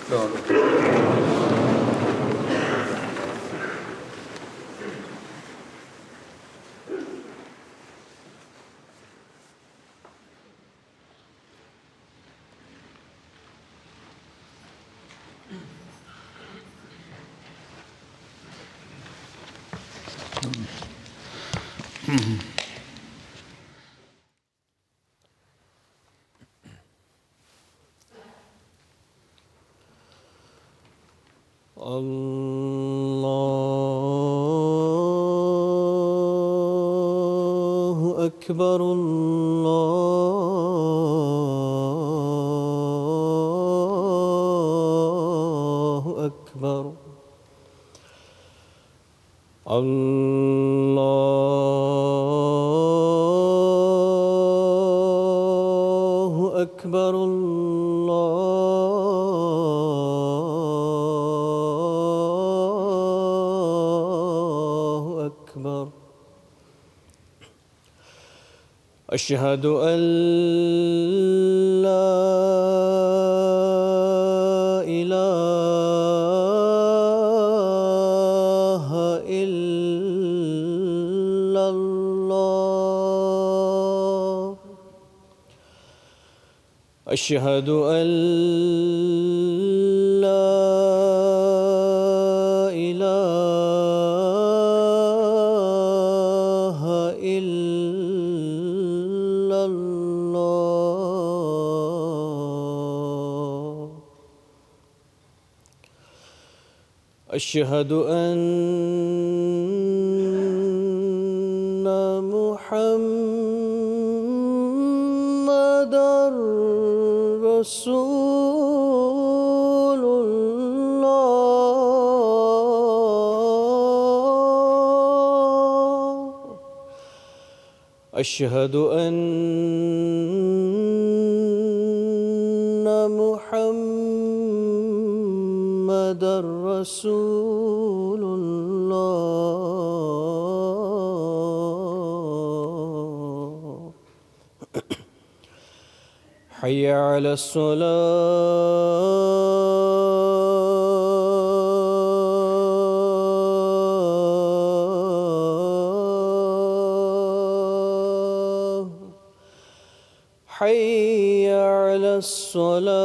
السلام علیکم. اللہ اکبر اللہ اکبر اللہ اکبر اللہ اکبر. اشہد ان لا الہ الا اللہ. اشہد ان لا الہ الا اللہ. اشہد ان محمدًا رسول اللہ. اشہد ان محمدًا رسول اللہ. حی علی الصلاة. حی علی الصلاة.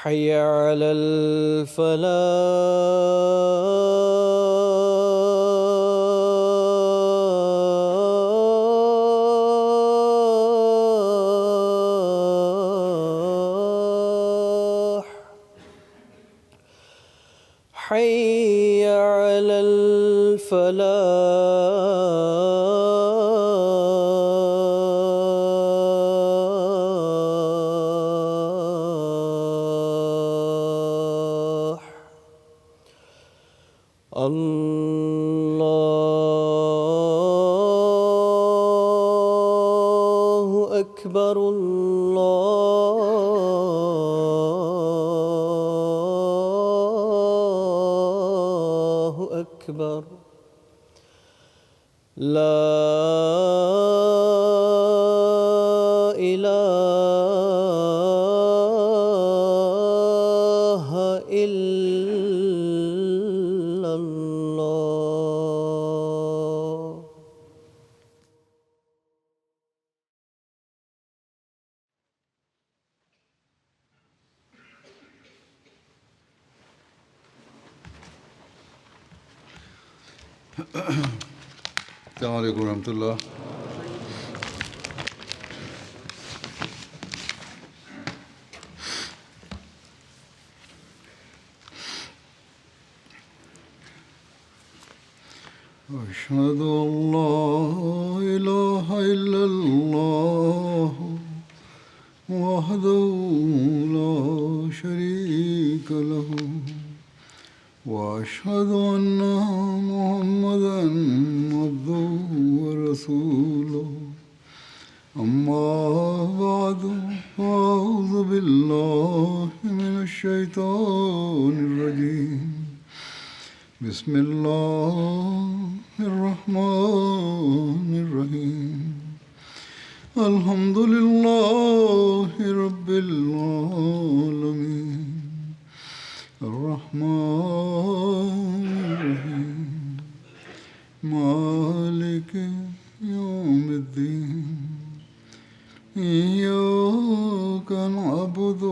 حی علی الفلاح. حی علی الفلاح. اللہ اکبر اللہ اکبر. لا الہ الا اللہ. السلام علیکم ورحمۃ اللہ. أشهد أن لا إله إلا الله وحده لا شريك له وأشهد أن محمدًا عبده ورسوله. أما بعد فأعوذ بالله من الشيطان الرجيم. بسم الله الرحمن الرحيم الحمد لله رب العالمين الرحمن الرحيم مالك يوم الدين إياك نعبد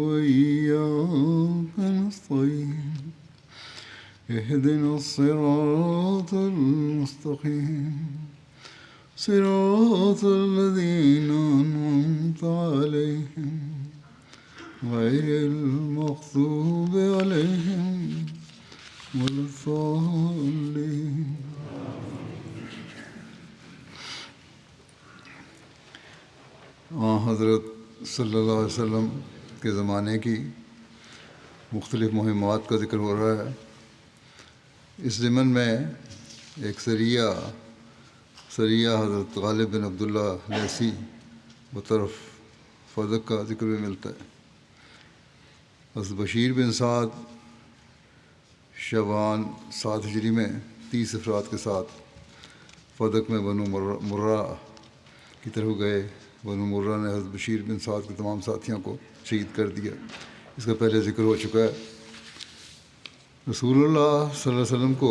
وإياك نستعين اهدنا الصراط المستقيم صراط الذين أنعمت عليهم غير المغضوب عليهم ولا الضالين. حضرت صلی اللہ علیہ وسلم کے زمانے کی مختلف مہمات کا ذکر ہو رہا ہے. اس ضمن میں ایک سریہ حضرت غالب بن عبداللہ لیثی بطرف فدق کا ذکر بھی ملتا ہے. حضرت بشیر بن سعد شعبان 7 ہجری میں 30 افراد کے ساتھ فدق میں بنو مرہ کی طرف گئے. بنو مرہ نے حضرت بشیر بن سعد کے تمام ساتھیوں کو شہید کر دیا. اس کا پہلے ذکر ہو چکا ہے. رسول اللہ صلی اللہ علیہ وسلم کو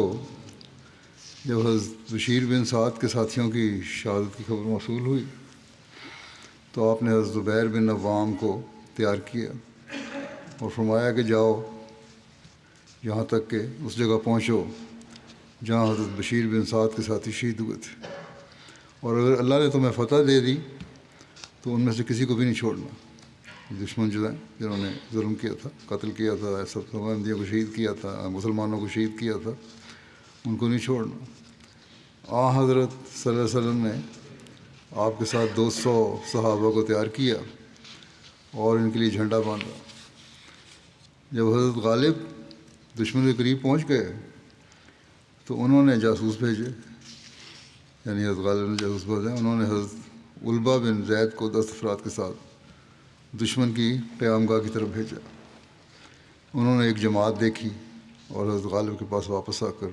جب حضرت بشیر بن سعد کے ساتھیوں کی شہادت کی خبر موصول ہوئی تو آپ نے حضرت زبیر بن عوام کو تیار کیا اور فرمایا کہ جاؤ یہاں تک کہ اس جگہ پہنچو جہاں حضرت بشیر بن سعد کے ساتھی شہید ہوئے تھے، اور اگر اللہ نے تمہیں فتح دے دی تو ان میں سے کسی کو بھی نہیں چھوڑنا. دشمن جو ہیں جنہوں نے ظلم کیا تھا، قتل کیا تھا، سب احمدیوں کو شہید کیا تھا، مسلمانوں کو شہید کیا تھا، ان کو نہیں چھوڑنا. حضرت صلی اللہ علیہ وسلم نے آپ کے ساتھ 200 صحابہ کو تیار کیا اور ان کے لیے جھنڈا باندھا. جب حضرت غالب دشمن کے قریب پہنچ گئے تو انہوں نے جاسوس بھیجے، یعنی حضرت غالب نے جاسوس بھیجے. انہوں نے حضرت علبہ بن زید کو 10 افراد کے ساتھ دشمن کی پیامگاہ کی طرف بھیجا. انہوں نے ایک جماعت دیکھی اور حضرت غالب کے پاس واپس آ کر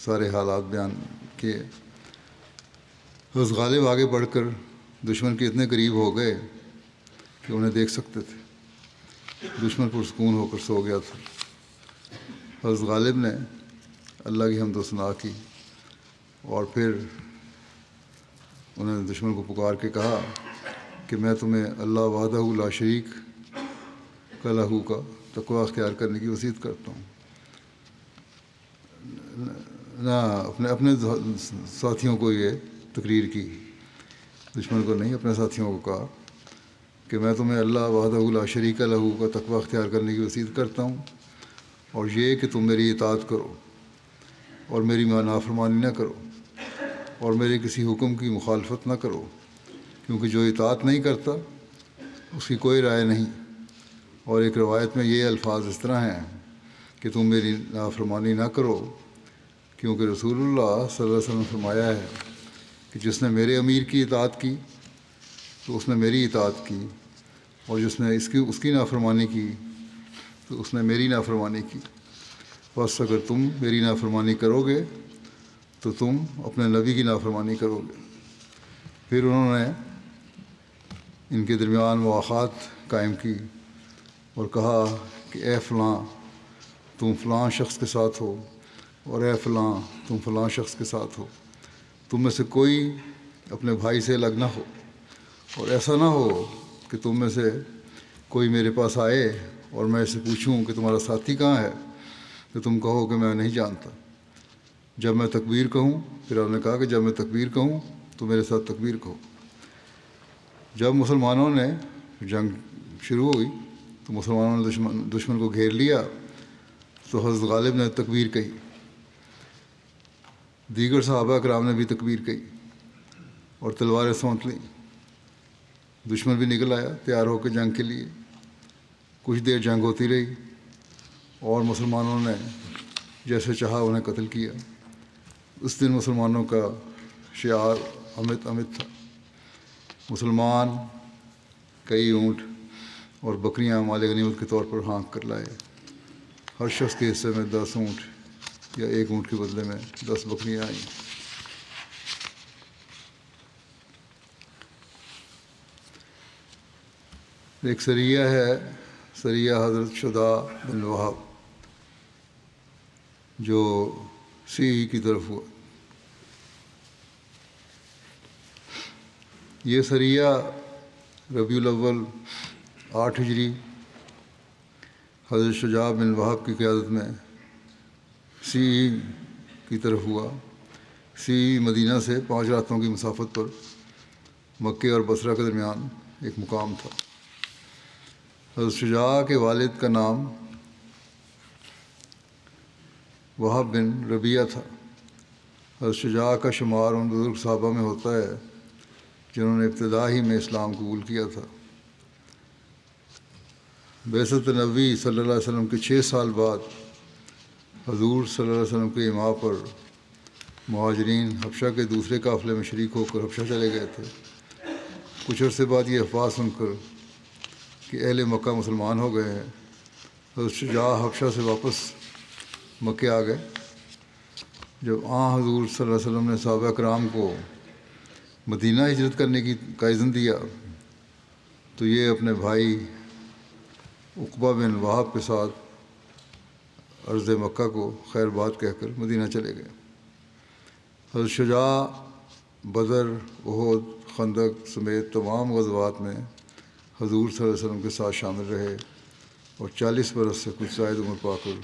سارے حالات بیان کیے. حضرت غالب آگے بڑھ کر دشمن کے اتنے قریب ہو گئے کہ انہیں دیکھ سکتے تھے. دشمن پرسکون ہو کر سو گیا تھا. حضرت غالب نے اللہ کی حمد و ثنا کی اور پھر انہوں نے دشمن کو پکار کے کہا کہ میں تمہیں اللہ وحدہ لا شریک کا لہو کا تقوی اختیار کرنے کی وصیت کرتا ہوں. نہ اپنے ساتھیوں کو یہ تقریر کی، دشمن کو نہیں، اپنے ساتھیوں کو کہا کہ میں تمہیں اللہ وحدہ لا شریک لہو کا تقوی اختیار کرنے کی وصیت کرتا ہوں، اور یہ کہ تم میری اطاعت کرو اور میری نافرمانی نہ کرو اور میرے کسی حکم کی مخالفت نہ کرو، کیونکہ جو اطاعت نہیں کرتا اس کی کوئی رائے نہیں. اور ایک روایت میں یہ الفاظ اس طرح ہیں کہ تم میری نافرمانی نہ کرو، کیونکہ رسول اللہ صلی اللہ علیہ وسلم نے فرمایا ہے کہ جس نے میرے امیر کی اطاعت کی تو اس نے میری اطاعت کی، اور جس نے اس کی نافرمانی کی تو اس نے میری نافرمانی کی. بس اگر تم میری نافرمانی کرو گے تو تم اپنے نبی کی نافرمانی کرو گے. پھر انہوں نے ان کے درمیان مواخات قائم کی اور کہا کہ اے فلاں تم فلاں شخص کے ساتھ ہو، اور اے فلاں تم فلاں شخص کے ساتھ ہو. تم میں سے کوئی اپنے بھائی سے الگ نہ ہو، اور ایسا نہ ہو کہ تم میں سے کوئی میرے پاس آئے اور میں اسے پوچھوں کہ تمہارا ساتھی کہاں ہے تو تم کہو کہ میں نہیں جانتا. جب میں تکبیر کہوں، پھر آپ نے کہا کہ جب میں تکبیر کہوں تو میرے ساتھ تکبیر کہو. جب مسلمانوں نے جنگ شروع ہوئی تو مسلمانوں نے دشمن کو گھیر لیا تو حضرت غالب نے تکبیر کہی. دیگر صحابہ کرام نے بھی تکبیر کہی اور تلواریں سونت لیں. دشمن بھی نکل آیا تیار ہو کے جنگ کے لیے. کچھ دیر جنگ ہوتی رہی اور مسلمانوں نے جیسے چاہا انہیں قتل کیا. اس دن مسلمانوں کا شعار امت تھا. مسلمان کئی اونٹ اور بکریاں مال غنیمت کے طور پر ہانک کر لائے. ہر شخص کے حصے میں 10 اونٹ یا 1 اونٹ کے بدلے میں 10 بکریاں آئیں۔ ایک سریہ ہے، سریہ حضرت شدہ بن وہب، جو سی کی طرف ہوا۔ یہ سریہ ربیع الاول 8 ہجری حضرت شجاع بن وہب کی قیادت میں سی کی طرف ہوا۔ سی مدینہ سے 5 راتوں کی مسافت پر مکے اور بصرہ کے درمیان ایک مقام تھا۔ حضرت شجاع کے والد کا نام وہب بن ربیعہ تھا۔ حضرت شجاع کا شمار ان بزرگ صحابہ میں ہوتا ہے جنہوں نے ابتدا ہی میں اسلام قبول کیا تھا۔ بعثت نبی صلی اللہ علیہ وسلم کے 6 سال بعد حضور صلی اللہ علیہ وسلم کے اما پر مہاجرین حبشہ کے دوسرے قافلے میں شریک ہو کر حبشہ چلے گئے تھے۔ کچھ عرصے بعد یہ افواہ سن کر کہ اہل مکہ مسلمان ہو گئے ہیں، حضرت شجاع حبشہ سے واپس مکے آ گئے۔ جب حضور صلی اللہ علیہ وسلم نے صحابہ کرام کو مدینہ ہجرت کرنے کا اذن دیا تو یہ اپنے بھائی عقبہ بن وہب کے ساتھ عرض مکہ کو خیر بات کہہ کر مدینہ چلے گئے۔ حضرت شجاع بدر، احد، خندق سمیت تمام غزوات میں حضور صلی اللہ علیہ وسلم کے ساتھ شامل رہے اور 40 برس سے کچھ زائد عمر پا کر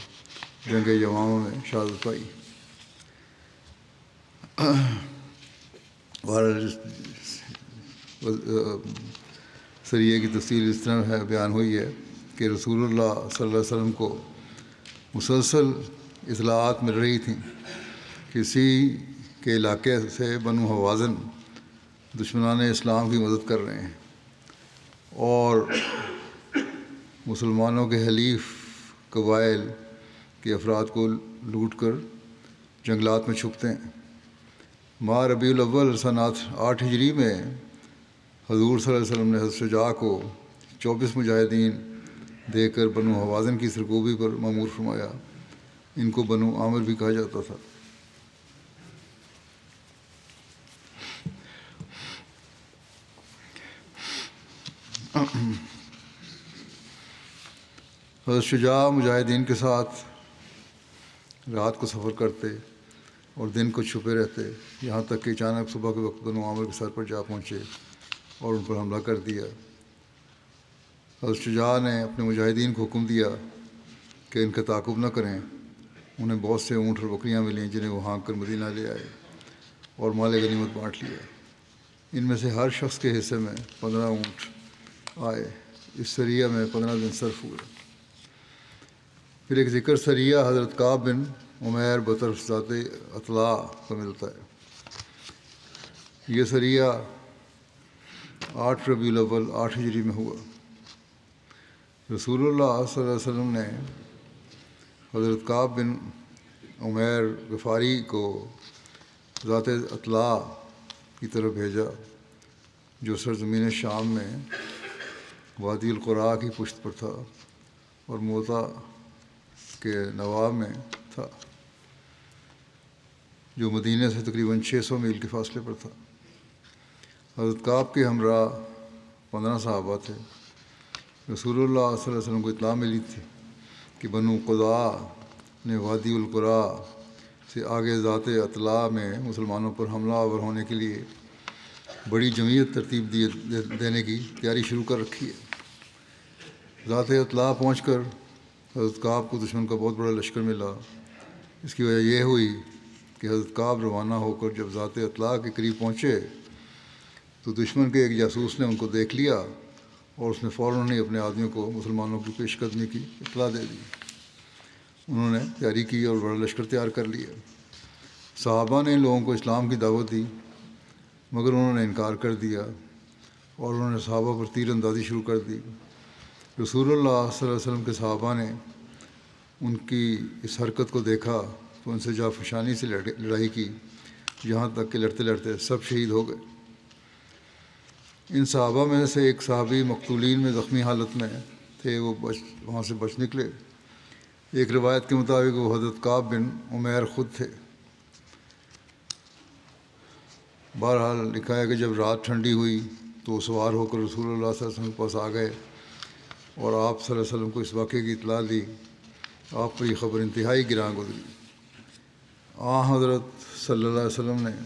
جنگ یمامہ میں شہادت پائی۔ سریے کی تفصیل اس طرح ہے بیان ہوئی ہے کہ رسول اللہ صلی اللہ علیہ وسلم کو مسلسل اطلاعات مل رہی تھیں کہ اسی کے علاقے سے بنو حوازن دشمنان اسلام کی مدد کر رہے ہیں اور مسلمانوں کے حلیف قبائل کے افراد کو لوٹ کر جنگلات میں چھپتے ہیں۔ ماہ ربیع الاول سنہ 8 ہجری میں حضور صلی اللہ علیہ وسلم نے حضرت شجاع کو 24 مجاہدین دے کر بنو حوازن کی سرکوبی پر مأمور فرمایا۔ ان کو بنو عامر بھی کہا جاتا تھا۔ حضرت شجاع مجاہدین کے ساتھ رات کو سفر کرتے اور دن کو چھپے رہتے، یہاں تک کہ اچانک صبح کے وقت بنو عامر کے سر پر جا پہنچے اور ان پر حملہ کر دیا۔ حضرت شجاع نے اپنے مجاہدین کو حکم دیا کہ ان کا تعاقب نہ کریں۔ انہیں بہت سے اونٹ اور بکریاں ملیں جنہیں وہ ہانک کر مدینہ لے آئے اور مال غنیمت بانٹ لیا۔ ان میں سے ہر شخص کے حصے میں 15 اونٹ آئے۔ اس سریہ میں 15 دن صرف ہوئے۔ پھر ایک ذکر سریہ حضرت کعب بن عمیر بطرف ذات اطلاع کا ملتا ہے۔ یہ سریہ 8 ربیع الاول 8 ہجری میں ہوا۔ رسول اللہ صلی اللہ علیہ وسلم نے حضرت کعب بن عمیر غفاری کو ذات اطلاع کی طرف بھیجا جو سرزمین شام میں وادی القرا کی پشت پر تھا اور موتا کے نواب میں تھا جو مدینہ سے تقریباً 600 میل کے فاصلے پر تھا۔ حضرت کعب کے ہمراہ 15 صحابہ تھے۔ رسول اللہ صلی اللہ علیہ وسلم کو اطلاع ملی تھی کہ بنو قضاع نے وادی القرا سے آگے ذات اطلاع میں مسلمانوں پر حملہ آور ہونے کے لیے بڑی جمعیت ترتیب دینے کی تیاری شروع کر رکھی ہے۔ ذات اطلاع پہنچ کر حضرت کعب کو دشمن کا بہت بڑا لشکر ملا۔ اس کی وجہ یہ ہوئی کہ حضرت کعب روانہ ہو کر جب ذات اطلاع کے قریب پہنچے تو دشمن کے ایک جاسوس نے ان کو دیکھ لیا اور اس نے فوراً ہی اپنے آدمیوں کو مسلمانوں کی پیش قدمی کی اطلاع دے دی۔ انہوں نے تیاری کی اور بڑا لشکر تیار کر لیا۔ صحابہ نے ان لوگوں کو اسلام کی دعوت دی مگر انہوں نے انکار کر دیا اور انہوں نے صحابہ پر تیر اندازی شروع کر دی۔ رسول اللہ صلی اللہ علیہ وسلم کے صحابہ نے ان کی اس حرکت کو دیکھا تو ان سے جافشانی سے لڑائی کی، یہاں تک کہ لڑتے لڑتے سب شہید ہو گئے۔ ان صحابہ میں سے ایک صحابی مقتولین میں زخمی حالت میں تھے، وہ وہاں سے بچ نکلے۔ ایک روایت کے مطابق وہ حضرت کعب بن عمیر خود تھے۔ بہرحال لکھا ہے کہ جب رات ٹھنڈی ہوئی تو وہ سوار ہو کر رسول اللہ صلی اللہ علیہ وسلم کے پاس آ گئے اور آپ صلی اللہ علیہ وسلم کو اس واقعے کی اطلاع دی۔ آپ پر یہ خبر انتہائی گراں گزری۔ حضرت صلی اللہ علیہ وسلم نے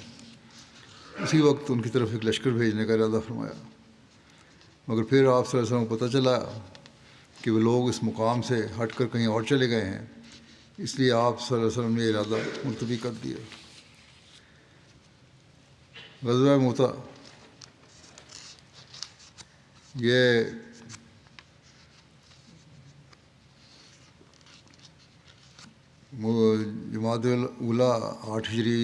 اسی وقت ان کی طرف ایک لشکر بھیجنے کا ارادہ فرمایا، مگر پھر آپ صلی اللہ علیہ وسلم کو پتہ چلا کہ وہ لوگ اس مقام سے ہٹ کر کہیں اور چلے گئے ہیں، اس لیے آپ صلی اللہ علیہ وسلم نے یہ ارادہ ملتوی کر دیا۔ غزوہ موطا یہ جمادی الاولیٰ 8 ہجری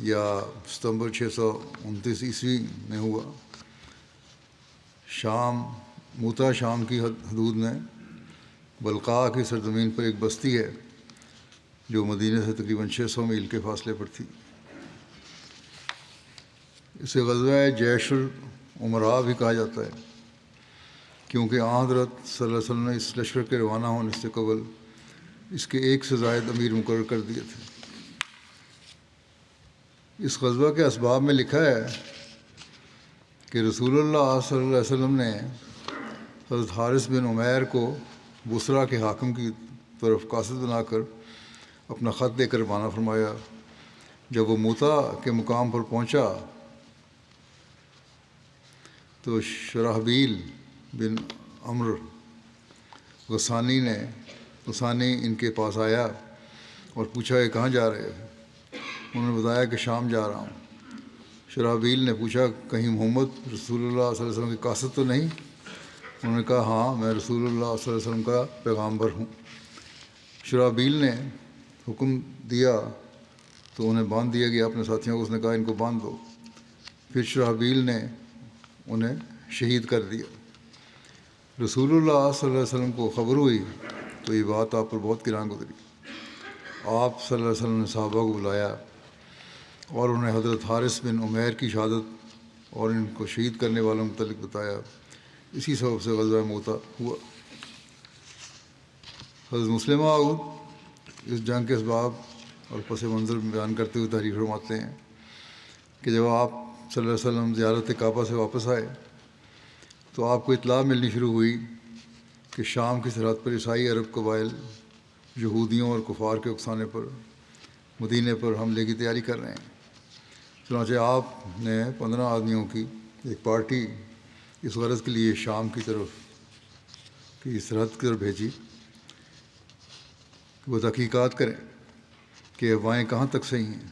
یا ستمبر 629 عیسوی میں ہوا۔ موطا شام کی حدود میں بلقاء کی سرزمین پر ایک بستی ہے جو مدینہ سے تقریباً 600 میل کے فاصلے پر تھی۔ اسے غزوہ جیش العمراء بھی کہا جاتا ہے، کیونکہ حضرت صلی اللہ علیہ وسلم نے اس لشکر کے روانہ ہونے سے قبل اس کے ایک سے زائد امیر مقرر کر دیے تھے۔ اس غزوہ کے اسباب میں لکھا ہے کہ رسول اللہ صلی اللہ علیہ وسلم نے حضرت حارث بن عمیر کو بصرہ کے حاکم کی طرف قاصد بنا کر اپنا خط دے کر روانہ فرمایا۔ جب وہ موطا کے مقام پر پہنچا تو شرحبیل بن عمرو غسانی ان کے پاس آیا اور پوچھا کہ کہاں جا رہے ہیں؟ انہوں نے بتایا کہ شام جا رہا ہوں۔ شرحبیل نے پوچھا کہیں محمد رسول اللہ صلی اللہ علیہ وسلم کے قاصد تو نہیں؟ انہوں نے کہا ہاں، میں رسول اللہ صلی اللہ علیہ وسلم کا پیغامبر ہوں۔ شرحبیل نے حکم دیا تو انہیں باندھ دیا گیا اپنے ساتھیوں کو۔ اس نے کہا ان کو باندھ دو۔ پھر شرحبیل نے انہیں شہید کر دیا۔ رسول اللہ صلی اللہ علیہ وسلم کو خبر ہوئی تو یہ بات آپ پر بہت گراں گزری۔ آپ صلی اللہ علیہ وسلم نے صحابہ کو بلایا اور انہیں حضرت حارث بن عمیر کی شہادت اور ان کو شہید کرنے والوں کے متعلق بتایا۔ اسی سبب سے غزوہ موطا ہوا۔ حضرت مسلم موعود اس جنگ کے اسباب اور پس منظر بیان کرتے ہوئے تحریر فرماتے ہیں کہ جب آپ صلی اللہ علیہ وسلم زیارت کعبہ سے واپس آئے تو آپ کو اطلاع ملنی شروع ہوئی کہ شام کی سرحد پر عیسائی عرب قبائل یہودیوں اور کفار کے اکسانے پر مدینے پر حملے کی تیاری کر رہے ہیں۔ چنانچہ آپ نے 15 آدمیوں کی ایک پارٹی اس غرض کے لیے شام کی سرحد کی طرف بھیجی کہ وہ تحقیقات کریں کہ افواہیں کہاں تک صحیح ہیں۔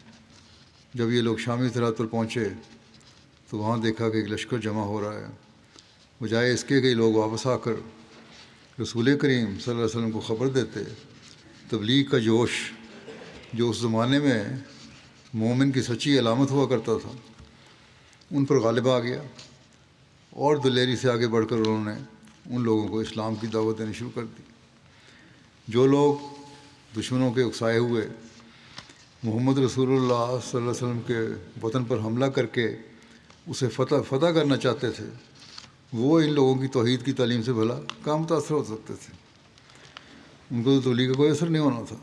جب یہ لوگ شامی سرحد پر پہنچے تو وہاں دیکھا کہ ایک لشکر جمع ہو رہا ہے۔ بجائے اس کے کئی لوگ واپس آ کر رسول کریم صلی اللہ علیہ وسلم کو خبر دیتے، تبلیغ کا جوش جو اس زمانے میں مومن کی سچی علامت ہوا کرتا تھا ان پر غالب آ گیا، اور دلیری سے آگے بڑھ کر انہوں نے ان لوگوں کو اسلام کی دعوت دینی شروع کر دی۔ جو لوگ دشمنوں کے اکسائے ہوئے محمد رسول اللہ صلی اللہ علیہ وسلم کے وطن پر حملہ کر کے اسے فتح کرنا چاہتے تھے، وہ ان لوگوں کی توحید کی تعلیم سے بھلا کہاں متاثر ہو سکتے تھے؟ ان کو تو تبلیغ کا کوئی اثر نہیں ہونا تھا۔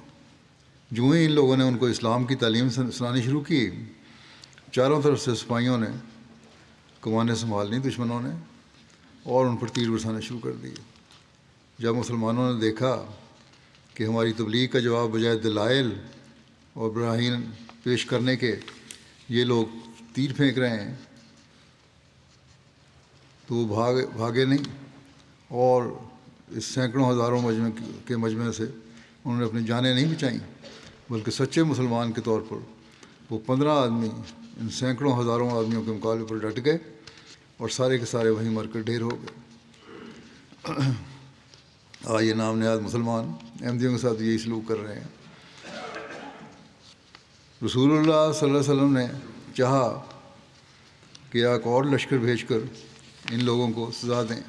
جو ہی ان لوگوں نے ان کو اسلام کی تعلیم سنانی شروع کی، چاروں طرف سے سپاہیوں نے کمانیں سنبھال لیں دشمنوں نے اور ان پر تیر برسانے شروع کر دیے۔ جب مسلمانوں نے دیکھا کہ ہماری تبلیغ کا جواب بجائے دلائل اور براہین پیش کرنے کے یہ لوگ تیر پھینک رہے ہیں تو وہ بھاگے نہیں، اور اس سینکڑوں ہزاروں کے مجمع سے انہوں نے اپنی جانیں نہیں بچائیں، بلکہ سچے مسلمان کے طور پر وہ 15 آدمی ان سینکڑوں ہزاروں آدمیوں کے مقابلے پر ڈٹ گئے اور سارے کے سارے وہیں مر کر ڈھیر ہو گئے۔ آج یہ نام نہاد مسلمان احمدیوں کے ساتھ یہی سلوک کر رہے ہیں۔ رسول اللہ صلی اللہ علیہ وسلم نے چاہا کہ ایک اور لشکر بھیج کر ان لوگوں کو سزا دیں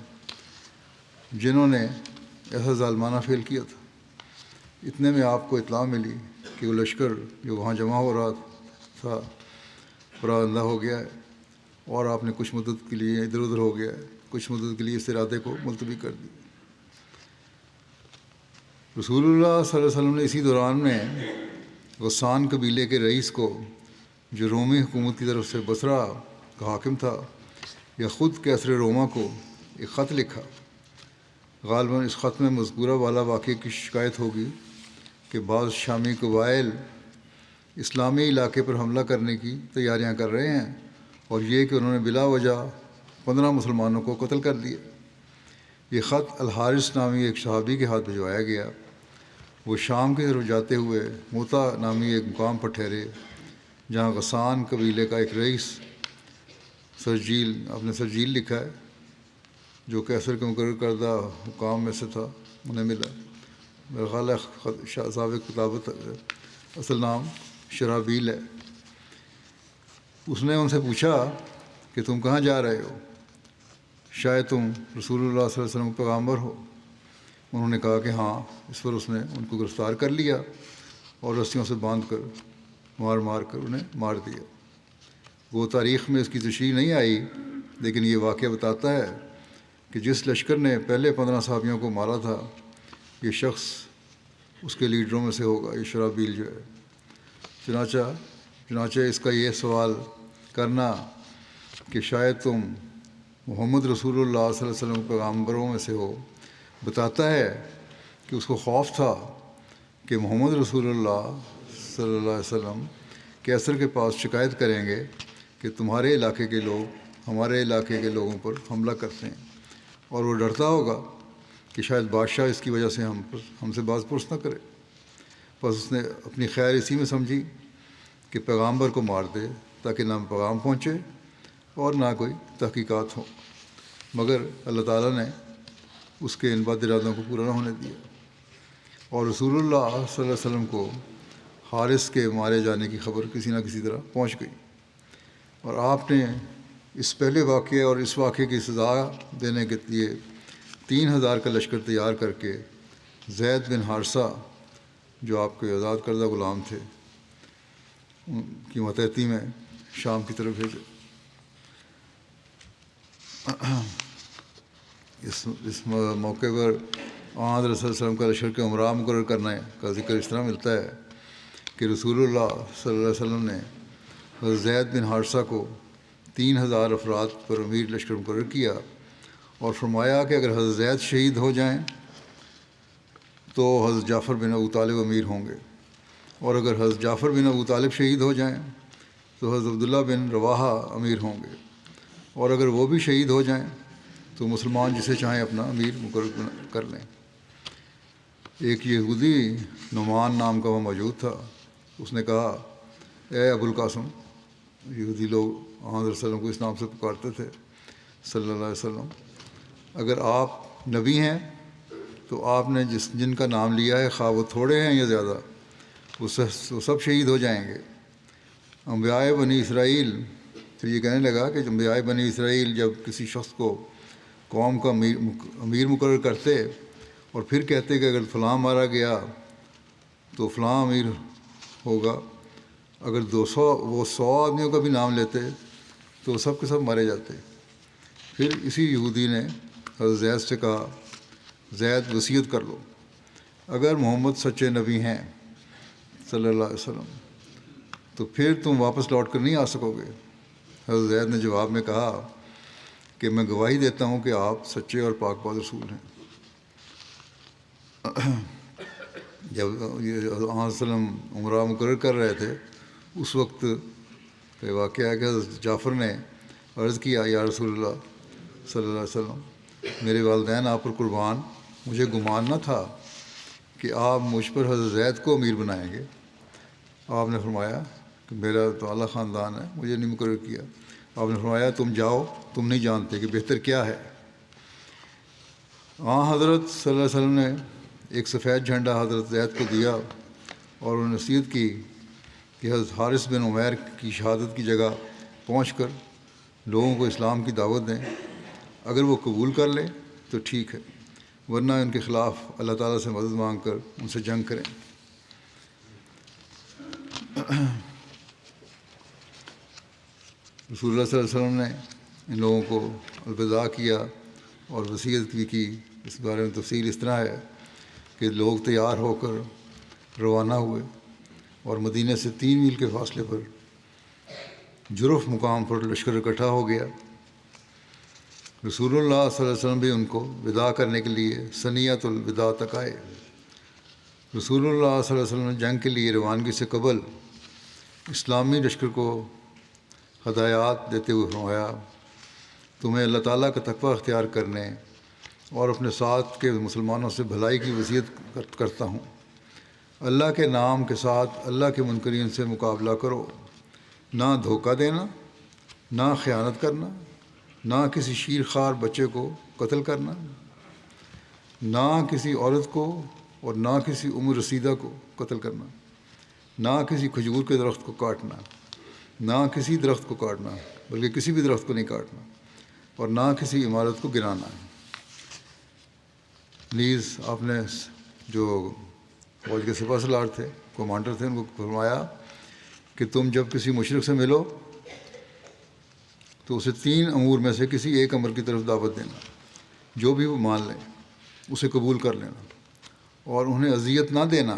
جنہوں نے ایسا ظالمانہ فعل کیا تھا۔ اتنے میں آپ کو اطلاع ملی کہ وہ لشکر جو وہاں جمع ہو رہا تھا پراگندہ ہو گیا ہے، اور آپ نے کچھ مدت کے لیے ادھر ادھر ہو گیا ہے، کچھ مدت کے لیے اس ارادے کو ملتوی کر دیا۔ رسول اللہ صلی اللہ علیہ وسلم نے اسی دوران میں غسان قبیلے کے رئیس کو، جو رومی حکومت کی طرف سے بصرہ کا حاکم تھا، یا خود کیسر روما کو ایک خط لکھا۔ غالباً اس خط میں مذکورہ والا واقعے کی شکایت ہوگی کہ بعض شامی قبائل اسلامی علاقے پر حملہ کرنے کی تیاریاں کر رہے ہیں، اور یہ کہ انہوں نے بلا وجہ 15 مسلمانوں کو قتل کر دیا۔ یہ خط الحارث نامی ایک صحابی کے ہاتھ بھجوایا گیا۔ وہ شام کی طرف جاتے ہوئے موتا نامی ایک مقام پر ٹھہرے، جہاں غسان قبیلے کا ایک رئیس سرجیل، اپنے سرجیل لکھا ہے، جو کیسر کے مقرر کردہ حکام میں سے تھا، انہیں ملا۔ میرا خیال ہے سابق کتابت اصل نام شرابیل ہے۔ اس نے ان سے پوچھا کہ تم کہاں جا رہے ہو؟ شاید تم رسول اللہ صلی اللہ علیہ وسلم کے پیغامبر ہو۔ انہوں نے کہا کہ ہاں۔ اس پر اس نے ان کو گرفتار کر لیا اور رسیوں سے باندھ کر مار کر انہیں مار دیا۔ وہ تاریخ میں اس کی تشریح نہیں آئی، لیکن یہ واقعہ بتاتا ہے کہ جس لشکر نے پہلے 15 صحابیوں کو مارا تھا، یہ شخص اس کے لیڈروں میں سے ہوگا، یہ شرابیل جو ہے۔ چنانچہ اس کا یہ سوال کرنا کہ شاید تم محمد رسول اللہ صلی اللہ علیہ وسلم کے پیغامبروں میں سے ہو، بتاتا ہے کہ اس کو خوف تھا کہ محمد رسول اللہ صلی اللہ علیہ وسلم کیسر کے پاس شکایت کریں گے کہ تمہارے علاقے کے لوگ ہمارے علاقے کے لوگوں پر حملہ کرتے ہیں، اور وہ ڈرتا ہوگا کہ شاید بادشاہ اس کی وجہ سے ہم سے باز پرس نہ کرے۔ بس اس نے اپنی خیر اسی میں سمجھی کہ پیغامبر کو مار دے تاکہ نہ پیغام پہنچے اور نہ کوئی تحقیقات ہوں، مگر اللہ تعالیٰ نے اس کے ان بد ارادوں کو پورا نہ ہونے دیا، اور رسول اللہ صلی اللہ علیہ وسلم کو حارث کے مارے جانے کی خبر کسی نہ کسی طرح پہنچ گئی، اور آپ نے اس پہلے واقعے اور اس واقعے کی سزا دینے کے لیے 3000 کا لشکر تیار کر کے زید بن حارثہ، جو آپ کے آزاد کردہ غلام تھے، ان کی ماتحتی میں شام کی طرف بھیجے۔ اس موقع پر آن حضرت صلی اللہ علیہ وسلم کا لشکر کے عمرہ مقرر کرنے کا ذکر اس طرح ملتا ہے کہ رسول اللہ صلی اللہ علیہ وسلم نے حضرت زید بن حارثہ کو 3000 افراد پر امیر لشکر مقرر کیا، اور فرمایا کہ اگر حضرت زید شہید ہو جائیں تو حضرت جعفر بن ابو طالب امیر ہوں گے، اور اگر حضرت جعفر بن ابو طالب شہید ہو جائیں تو حضرت عبداللہ بن رواحہ امیر ہوں گے، اور اگر وہ بھی شہید ہو جائیں تو مسلمان جسے چاہیں اپنا امیر مقرر کر لیں۔ ایک یہودی نعمان نام کا وہ موجود تھا۔ اس نے کہا، اے ابو القاسم، یہودی لوگ حضرت صلی اللہ علیہ وسلم کو اس نام سے پکارتے تھے صلی اللہ علیہ وسلم، اگر آپ نبی ہیں تو آپ نے جن کا نام لیا ہے، خواہ وہ تھوڑے ہیں یا زیادہ، وہ سب شہید ہو جائیں گے۔ انبیاء بنی اسرائیل پھر یہ کہنے لگا کہ انبیاء بنی اسرائیل جب کسی شخص کو قوم کا امیر مقرر کرتے اور پھر کہتے کہ اگر فلاں مارا گیا تو فلاں امیر ہوگا، اگر 100 آدمیوں کا بھی نام لیتے تو سب کے سب مارے جاتے۔ پھر اسی یہودی نے حضرت زید سے کہا، زید وصیت کر لو، اگر محمد سچے نبی ہیں صلی اللہ علیہ وسلم تو پھر تم واپس لوٹ کر نہیں آ سکو گے۔ حضرت زید نے جواب میں کہا کہ میں گواہی دیتا ہوں کہ آپ سچے اور پاک باز رسول ہیں۔ جب یہ علیہ وسلم عمرہ مقرر کر رہے تھے، اس وقت یہ واقعہ ہے کہ حضرت جعفر نے عرض کیا، یا رسول اللہ صلی اللہ علیہ وسلم، میرے والدین آپ پر قربان، مجھے گمان نہ تھا کہ آپ مجھ پر حضرت زید کو امیر بنائیں گے۔ آپ نے فرمایا کہ میرا تو اعلیٰ خاندان ہے، مجھے نہیں مقرر کیا۔ آپ نے فرمایا، تم جاؤ، تم نہیں جانتے کہ بہتر کیا ہے۔ حضرت صلی اللہ علیہ وسلم نے ایک سفید جھنڈا حضرت زید کو دیا اور انہیں نصیحت کی کہ حضرت حارث بن عمیر کی شہادت کی جگہ پہنچ کر لوگوں کو اسلام کی دعوت دیں، اگر وہ قبول کر لیں تو ٹھیک ہے، ورنہ ان کے خلاف اللہ تعالیٰ سے مدد مانگ کر ان سے جنگ کریں۔ رسول اللہ صلی اللہ علیہ وسلم نے ان لوگوں کو الوداع کیا اور وصیت بھی کی۔ اس بارے میں تفصیل اس طرح ہے کہ لوگ تیار ہو کر روانہ ہوئے اور مدینہ سے 3 میل کے فاصلے پر جرف مقام پر لشکر اکٹھا ہو گیا۔ رسول اللہ صلی اللہ علیہ وسلم بھی ان کو وداع کرنے کے لیے ثنیۃ الوداع تک آئے۔ رسول اللہ صلی اللہ علیہ وسلم نے جنگ کے لیے روانگی سے قبل اسلامی لشکر کو ہدایات دیتے ہوئے فرمایا، تمہیں اللہ تعالیٰ کا تقوی اختیار کرنے اور اپنے ساتھ کے مسلمانوں سے بھلائی کی وصیت کرتا ہوں۔ اللہ کے نام کے ساتھ اللہ کے منکرین سے مقابلہ کرو، نہ دھوکہ دینا، نہ خیانت کرنا، نہ کسی شیر خوار بچے کو قتل کرنا، نہ کسی عورت کو اور نہ کسی عمر رسیدہ کو قتل کرنا، نہ کسی کھجور کے درخت کو کاٹنا، نہ کسی درخت کو کاٹنا بلکہ کسی بھی درخت کو نہیں کاٹنا، اور نہ کسی عمارت کو گرانا۔ نیز آپ نے جو فوج کے سپہ سالار تھے، کمانڈر تھے، ان کو فرمایا کہ تم جب کسی مشرک سے ملو تو اسے 3 امور میں سے کسی ایک امر کی طرف دعوت دینا، جو بھی وہ مان لیں اسے قبول کر لینا، اور انہیں اذیت نہ دینا۔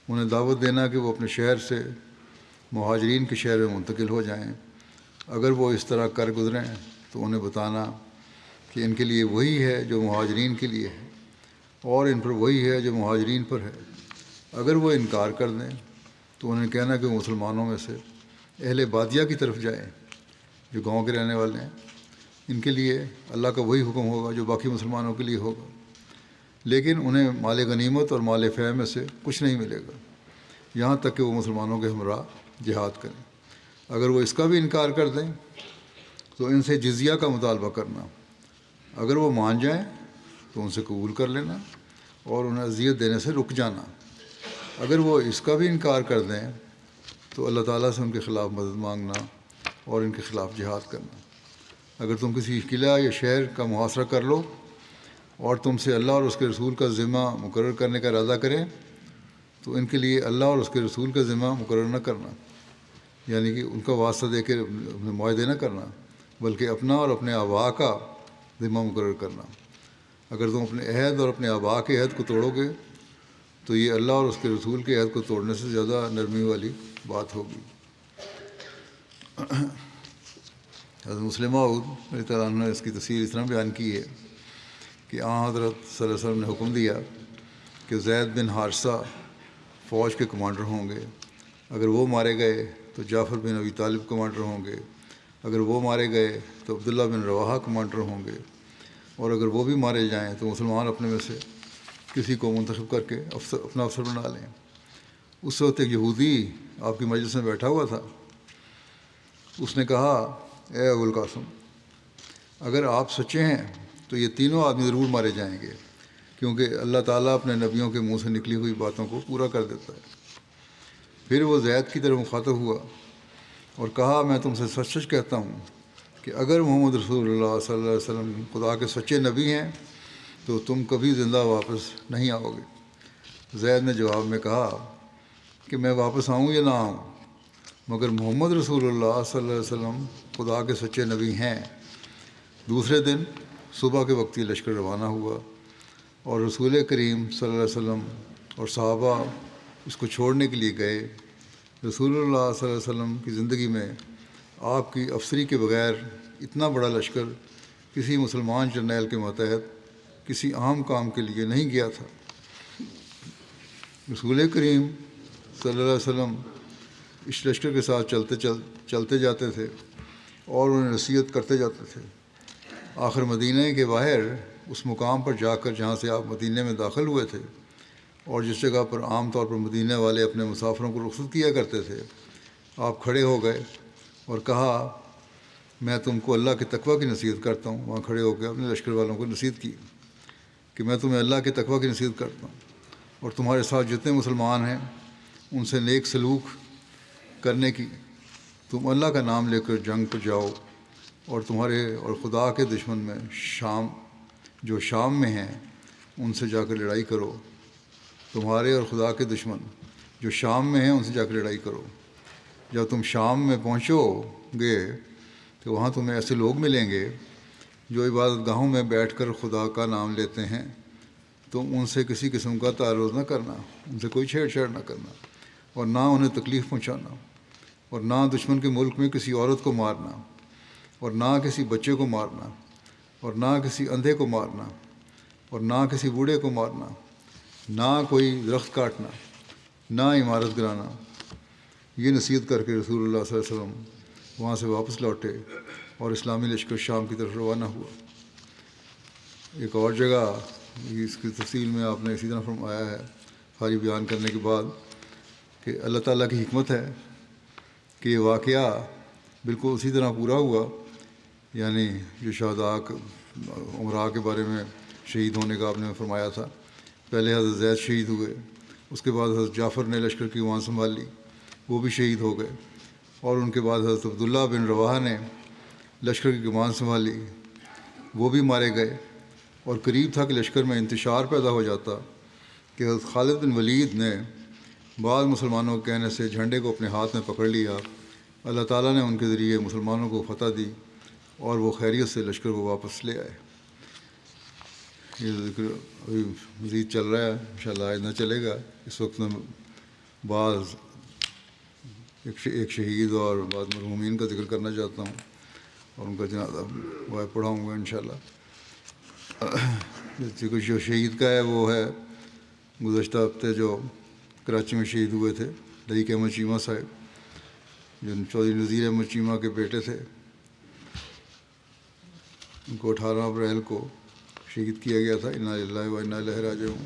انہیں دعوت دینا کہ وہ اپنے شہر سے مہاجرین کے شہر میں منتقل ہو جائیں۔ اگر وہ اس طرح کر گزریں تو انہیں بتانا کہ ان کے لیے وہی ہے جو مہاجرین کے لیے ہے، اور ان پر وہی ہے جو مہاجرین پر ہے۔ اگر وہ انکار کر دیں تو انہیں کہنا کہ وہ مسلمانوں میں سے اہل بادیہ کی طرف جائیں، جو گاؤں کے رہنے والے ہیں۔ ان کے لیے اللہ کا وہی حکم ہوگا جو باقی مسلمانوں کے لیے ہوگا، لیکن انہیں مال غنیمت اور مال فیہ میں سے کچھ نہیں ملے گا یہاں تک کہ وہ مسلمانوں کے ہمراہ جہاد کریں۔ اگر وہ اس کا بھی انکار کر دیں تو ان سے جزیہ کا مطالبہ کرنا۔ اگر وہ مان جائیں تو ان سے قبول کر لینا اور انہیں اذیت دینے سے رک جانا۔ اگر وہ اس کا بھی انکار کر دیں تو اللہ تعالیٰ سے ان کے خلاف مدد مانگنا اور ان کے خلاف جہاد کرنا۔ اگر تم کسی قلعہ یا شہر کا محاصرہ کر لو اور تم سے اللہ اور اس کے رسول کا ذمہ مقرر کرنے کا ارادہ کریں تو ان کے لیے اللہ اور اس کے رسول کا ذمہ مقرر نہ کرنا، یعنی کہ ان کا واسطہ دے کے معاہدے نہ کرنا، بلکہ اپنا اور اپنے آبا کا ذمہ مقرر کرنا۔ اگر تم اپنے عہد اور اپنے آبا کے عہد کو توڑو گے تو یہ اللہ اور اس کے رسول کے عہد کو توڑنے سے زیادہ نرمی والی بات ہوگی۔ حضرت مسلم موعود رضی اللہ عنہ نے اس کی تفسیر اس طرح بیان کی ہے کہ حضرت صلی اللہ علیہ وسلم نے حکم دیا کہ زید بن حارثہ فوج کے کمانڈر ہوں گے۔ اگر وہ مارے گئے تو جعفر بن ابی طالب کمانڈر ہوں گے۔ اگر وہ مارے گئے تو عبداللہ بن رواحہ کمانڈر ہوں گے، اور اگر وہ بھی مارے جائیں تو مسلمان اپنے میں سے کسی کو منتخب کر کے اپنا افسر بنا لیں۔ اس وقت ایک یہودی آپ کی مجلس میں بیٹھا ہوا تھا۔ اس نے کہا، اے ابو القاسم، اگر آپ سچے ہیں تو یہ تینوں آدمی ضرور مارے جائیں گے، کیونکہ اللہ تعالیٰ اپنے نبیوں کے منہ سے نکلی ہوئی باتوں کو پورا کر دیتا ہے۔ پھر وہ زید کی طرف مخاطب ہوا اور کہا، میں تم سے سچ سچ کہتا ہوں کہ اگر محمد رسول اللہ صلی اللہ علیہ وسلم خدا کے سچے نبی ہیں تو تم کبھی زندہ واپس نہیں آؤ گے۔ زید نے جواب میں کہا کہ میں واپس آؤں یا نہ آؤں، مگر محمد رسول اللہ صلی اللہ علیہ وسلم خدا کے سچے نبی ہیں۔ دوسرے دن صبح کے وقت یہ لشکر روانہ ہوا اور رسول کریم صلی اللہ علیہ وسلم اور صحابہ اس کو چھوڑنے کے لیے گئے۔ رسول اللہ صلی اللہ علیہ وسلم کی زندگی میں آپ کی افسری کے بغیر اتنا بڑا لشکر کسی مسلمان جرنیل کے ماتحت کسی عام کام کے لیے نہیں گیا تھا۔ رسول کریم صلی اللہ علیہ وسلم اس لشکر کے ساتھ چلتے جاتے تھے اور انہیں نصیحت کرتے جاتے تھے۔ آخر مدینہ کے باہر اس مقام پر جا کر جہاں سے آپ مدینہ میں داخل ہوئے تھے اور جس جگہ پر عام طور پر مدینہ والے اپنے مسافروں کو رخصت کیا کرتے تھے، آپ کھڑے ہو گئے اور کہا، میں تم کو اللہ کے تقوی کی نصیحت کرتا ہوں۔ وہاں کھڑے ہو کے اپنے لشکر والوں کو نصیحت کی کہ میں تمہیں اللہ کے تقوی کی نصیحت کرتا ہوں، اور تمہارے ساتھ جتنے مسلمان ہیں ان سے نیک سلوک کرنے کی۔ تم اللہ کا نام لے کر جنگ پر جاؤ، اور تمہارے اور خدا کے دشمن میں جو شام میں ہیں ان سے جا کر لڑائی کرو۔ تمہارے اور خدا کے دشمن جو شام میں ہیں ان سے جا کر لڑائی کرو۔ جب تم شام میں پہنچو گے تو وہاں تمہیں ایسے لوگ ملیں گے جو عبادت گاہوں میں بیٹھ کر خدا کا نام لیتے ہیں، تو ان سے کسی قسم کا تعرض نہ کرنا، ان سے کوئی چھیڑ چھاڑ نہ کرنا، اور نہ انہیں تکلیف پہنچانا، اور نہ دشمن کے ملک میں کسی عورت کو مارنا، اور نہ کسی بچے کو مارنا، اور نہ کسی اندھے کو مارنا، اور نہ کسی بوڑھے کو مارنا، نہ کوئی درخت کاٹنا، نہ عمارت گرانا۔ یہ نصیحت کر کے رسول اللہ صلی اللہ علیہ وسلم وہاں سے واپس لوٹے اور اسلامی لشکر شام کی طرف روانہ ہوا۔ ایک اور جگہ اس کی تفصیل میں آپ نے اسی طرح فرمایا ہے ساری بیان کرنے کے بعد کہ اللہ تعالیٰ کی حکمت ہے کہ یہ واقعہ بالکل اسی طرح پورا ہوا، یعنی جو شہداء عمراء کے بارے میں شہید ہونے کا آپ نے فرمایا تھا، پہلے حضرت زید شہید ہوئے، اس کے بعد حضرت جعفر نے لشکر کی کمان سنبھال لی، وہ بھی شہید ہو گئے، اور ان کے بعد حضرت عبداللہ بن رواحہ نے لشکر کی کمان سنبھالی، وہ بھی مارے گئے، اور قریب تھا کہ لشکر میں انتشار پیدا ہو جاتا کہ حضرت خالد بن ولید نے بعض مسلمانوں کے کہنے سے جھنڈے کو اپنے ہاتھ میں پکڑ لیا۔ اللہ تعالیٰ نے ان کے ذریعے مسلمانوں کو فتح دی اور وہ خیریت سے لشکر کو واپس لے آئے۔ یہ ذکر ابھی مزید چل رہا ہے، انشاءاللہ آج نہ چلے گا، اس وقت میں بعض ایک شہید اور بعض مرحومین کا ذکر کرنا چاہتا ہوں اور ان کا جنازہ پڑھاؤں گا انشاءاللہ۔ جو شہید کا ہے وہ ہے گزشتہ ہفتے جو کراچی میں شہید ہوئے تھے، لئیق احمد چیمہ صاحب، جو چودھری نذیر احمد چیمہ کے بیٹے تھے۔ ان کو 18 اپریل کو شہید کیا گیا تھا۔ انا للہ و انا الیہ راجعون۔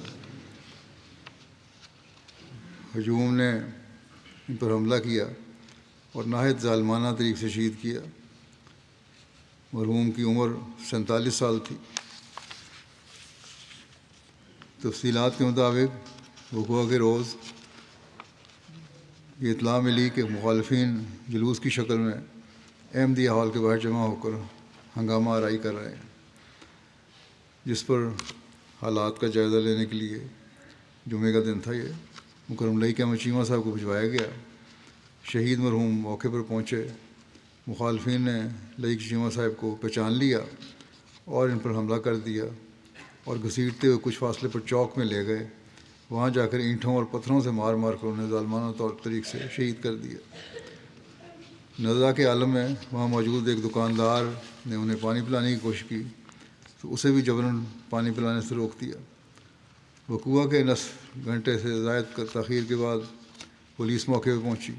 ہجوم نے ان پر حملہ کیا اور نہایت ظالمانہ طریقے سے شہید کیا۔ مرحوم کی عمر 47 سال تھی۔ تفصیلات کے مطابق وقوع کے روز یہ اطلاع ملی کہ مخالفین جلوس کی شکل میں احمدیہ ہال کے باہر جمع ہو کر ہنگامہ آرائی کر رہے ہیں، جس پر حالات کا جائزہ لینے کے لیے جمعے کا دن تھا، یہ مکرم لئیق احمد چیمہ صاحب کو بھجوایا گیا۔ شہید مرحوم موقع پر پہنچے، مخالفین نے لئیق چیمہ صاحب کو پہچان لیا اور ان پر حملہ کر دیا اور گھسیٹتے ہوئے کچھ فاصلے پر چوک میں لے گئے۔ وہاں جا کر اینٹوں اور پتھروں سے مار مار کر انہیں ظالمانہ طور طریق سے شہید کر دیا۔ نزا کے عالم میں وہاں موجود ایک دکاندار نے انہیں پانی پلانے کی کوشش کی تو اسے بھی جبراً پانی پلانے سے روک دیا۔ وقوع کے نصف گھنٹے سے زائد تاخیر کے بعد پولیس موقع پہ پہنچی،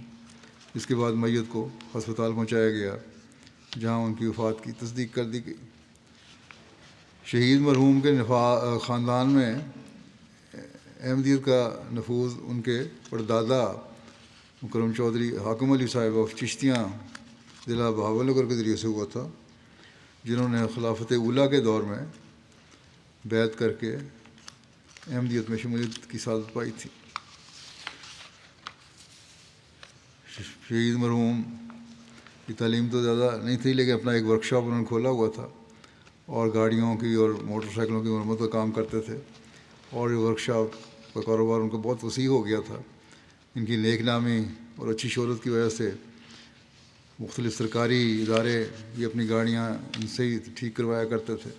اس کے بعد میت کو ہسپتال پہنچایا گیا جہاں ان کی وفات کی تصدیق کر دی گئی۔ شہید مرحوم کے خاندان میں احمدیت کا نفوذ ان کے پردادا مکرم چودھری حاکم علی صاحب آف چشتیاں ضلع بہاول نگر کے ذریعے سے ہوا تھا، جنہوں نے خلافت اولیٰ کے دور میں بیعت کر کے احمدیت میں شمولیت کی سعادت پائی تھی۔ شہید مرحوم کی تعلیم تو زیادہ نہیں تھی، لیکن اپنا ایک ورکشاپ انہوں نے کھولا ہوا تھا اور گاڑیوں کی اور موٹر سائیکلوں کی مرمت کا کام کرتے تھے، اور یہ ورکشاپ کا کاروبار ان کا بہت وسیع ہو گیا تھا۔ ان کی نیک نامی اور اچھی شہرت کی وجہ سے مختلف سرکاری ادارے بھی اپنی گاڑیاں ان سے ہی ٹھیک کروایا کرتے تھے۔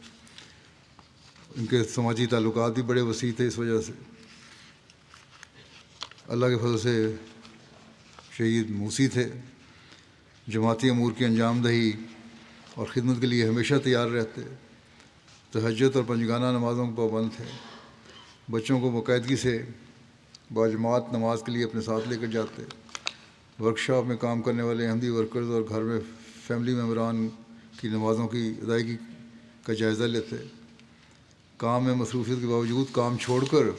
ان کے سماجی تعلقات بھی بڑے وسیع تھے، اس وجہ سے اللہ کے فضل سے شہید موسی تھے۔ جماعتی امور کی انجام دہی اور خدمت کے لیے ہمیشہ تیار رہتے، تہجد اور پنجگانہ نمازوں کے پابند تھے، بچوں کو باقاعدگی سے باجماعت نماز کے لیے اپنے ساتھ لے کر جاتے، ورکشاپ میں کام کرنے والے احمدی ورکرز اور گھر میں فیملی ممبران کی نمازوں کی ادائیگی کا جائزہ لیتے، کام میں مصروفیت کے باوجود کام چھوڑ کر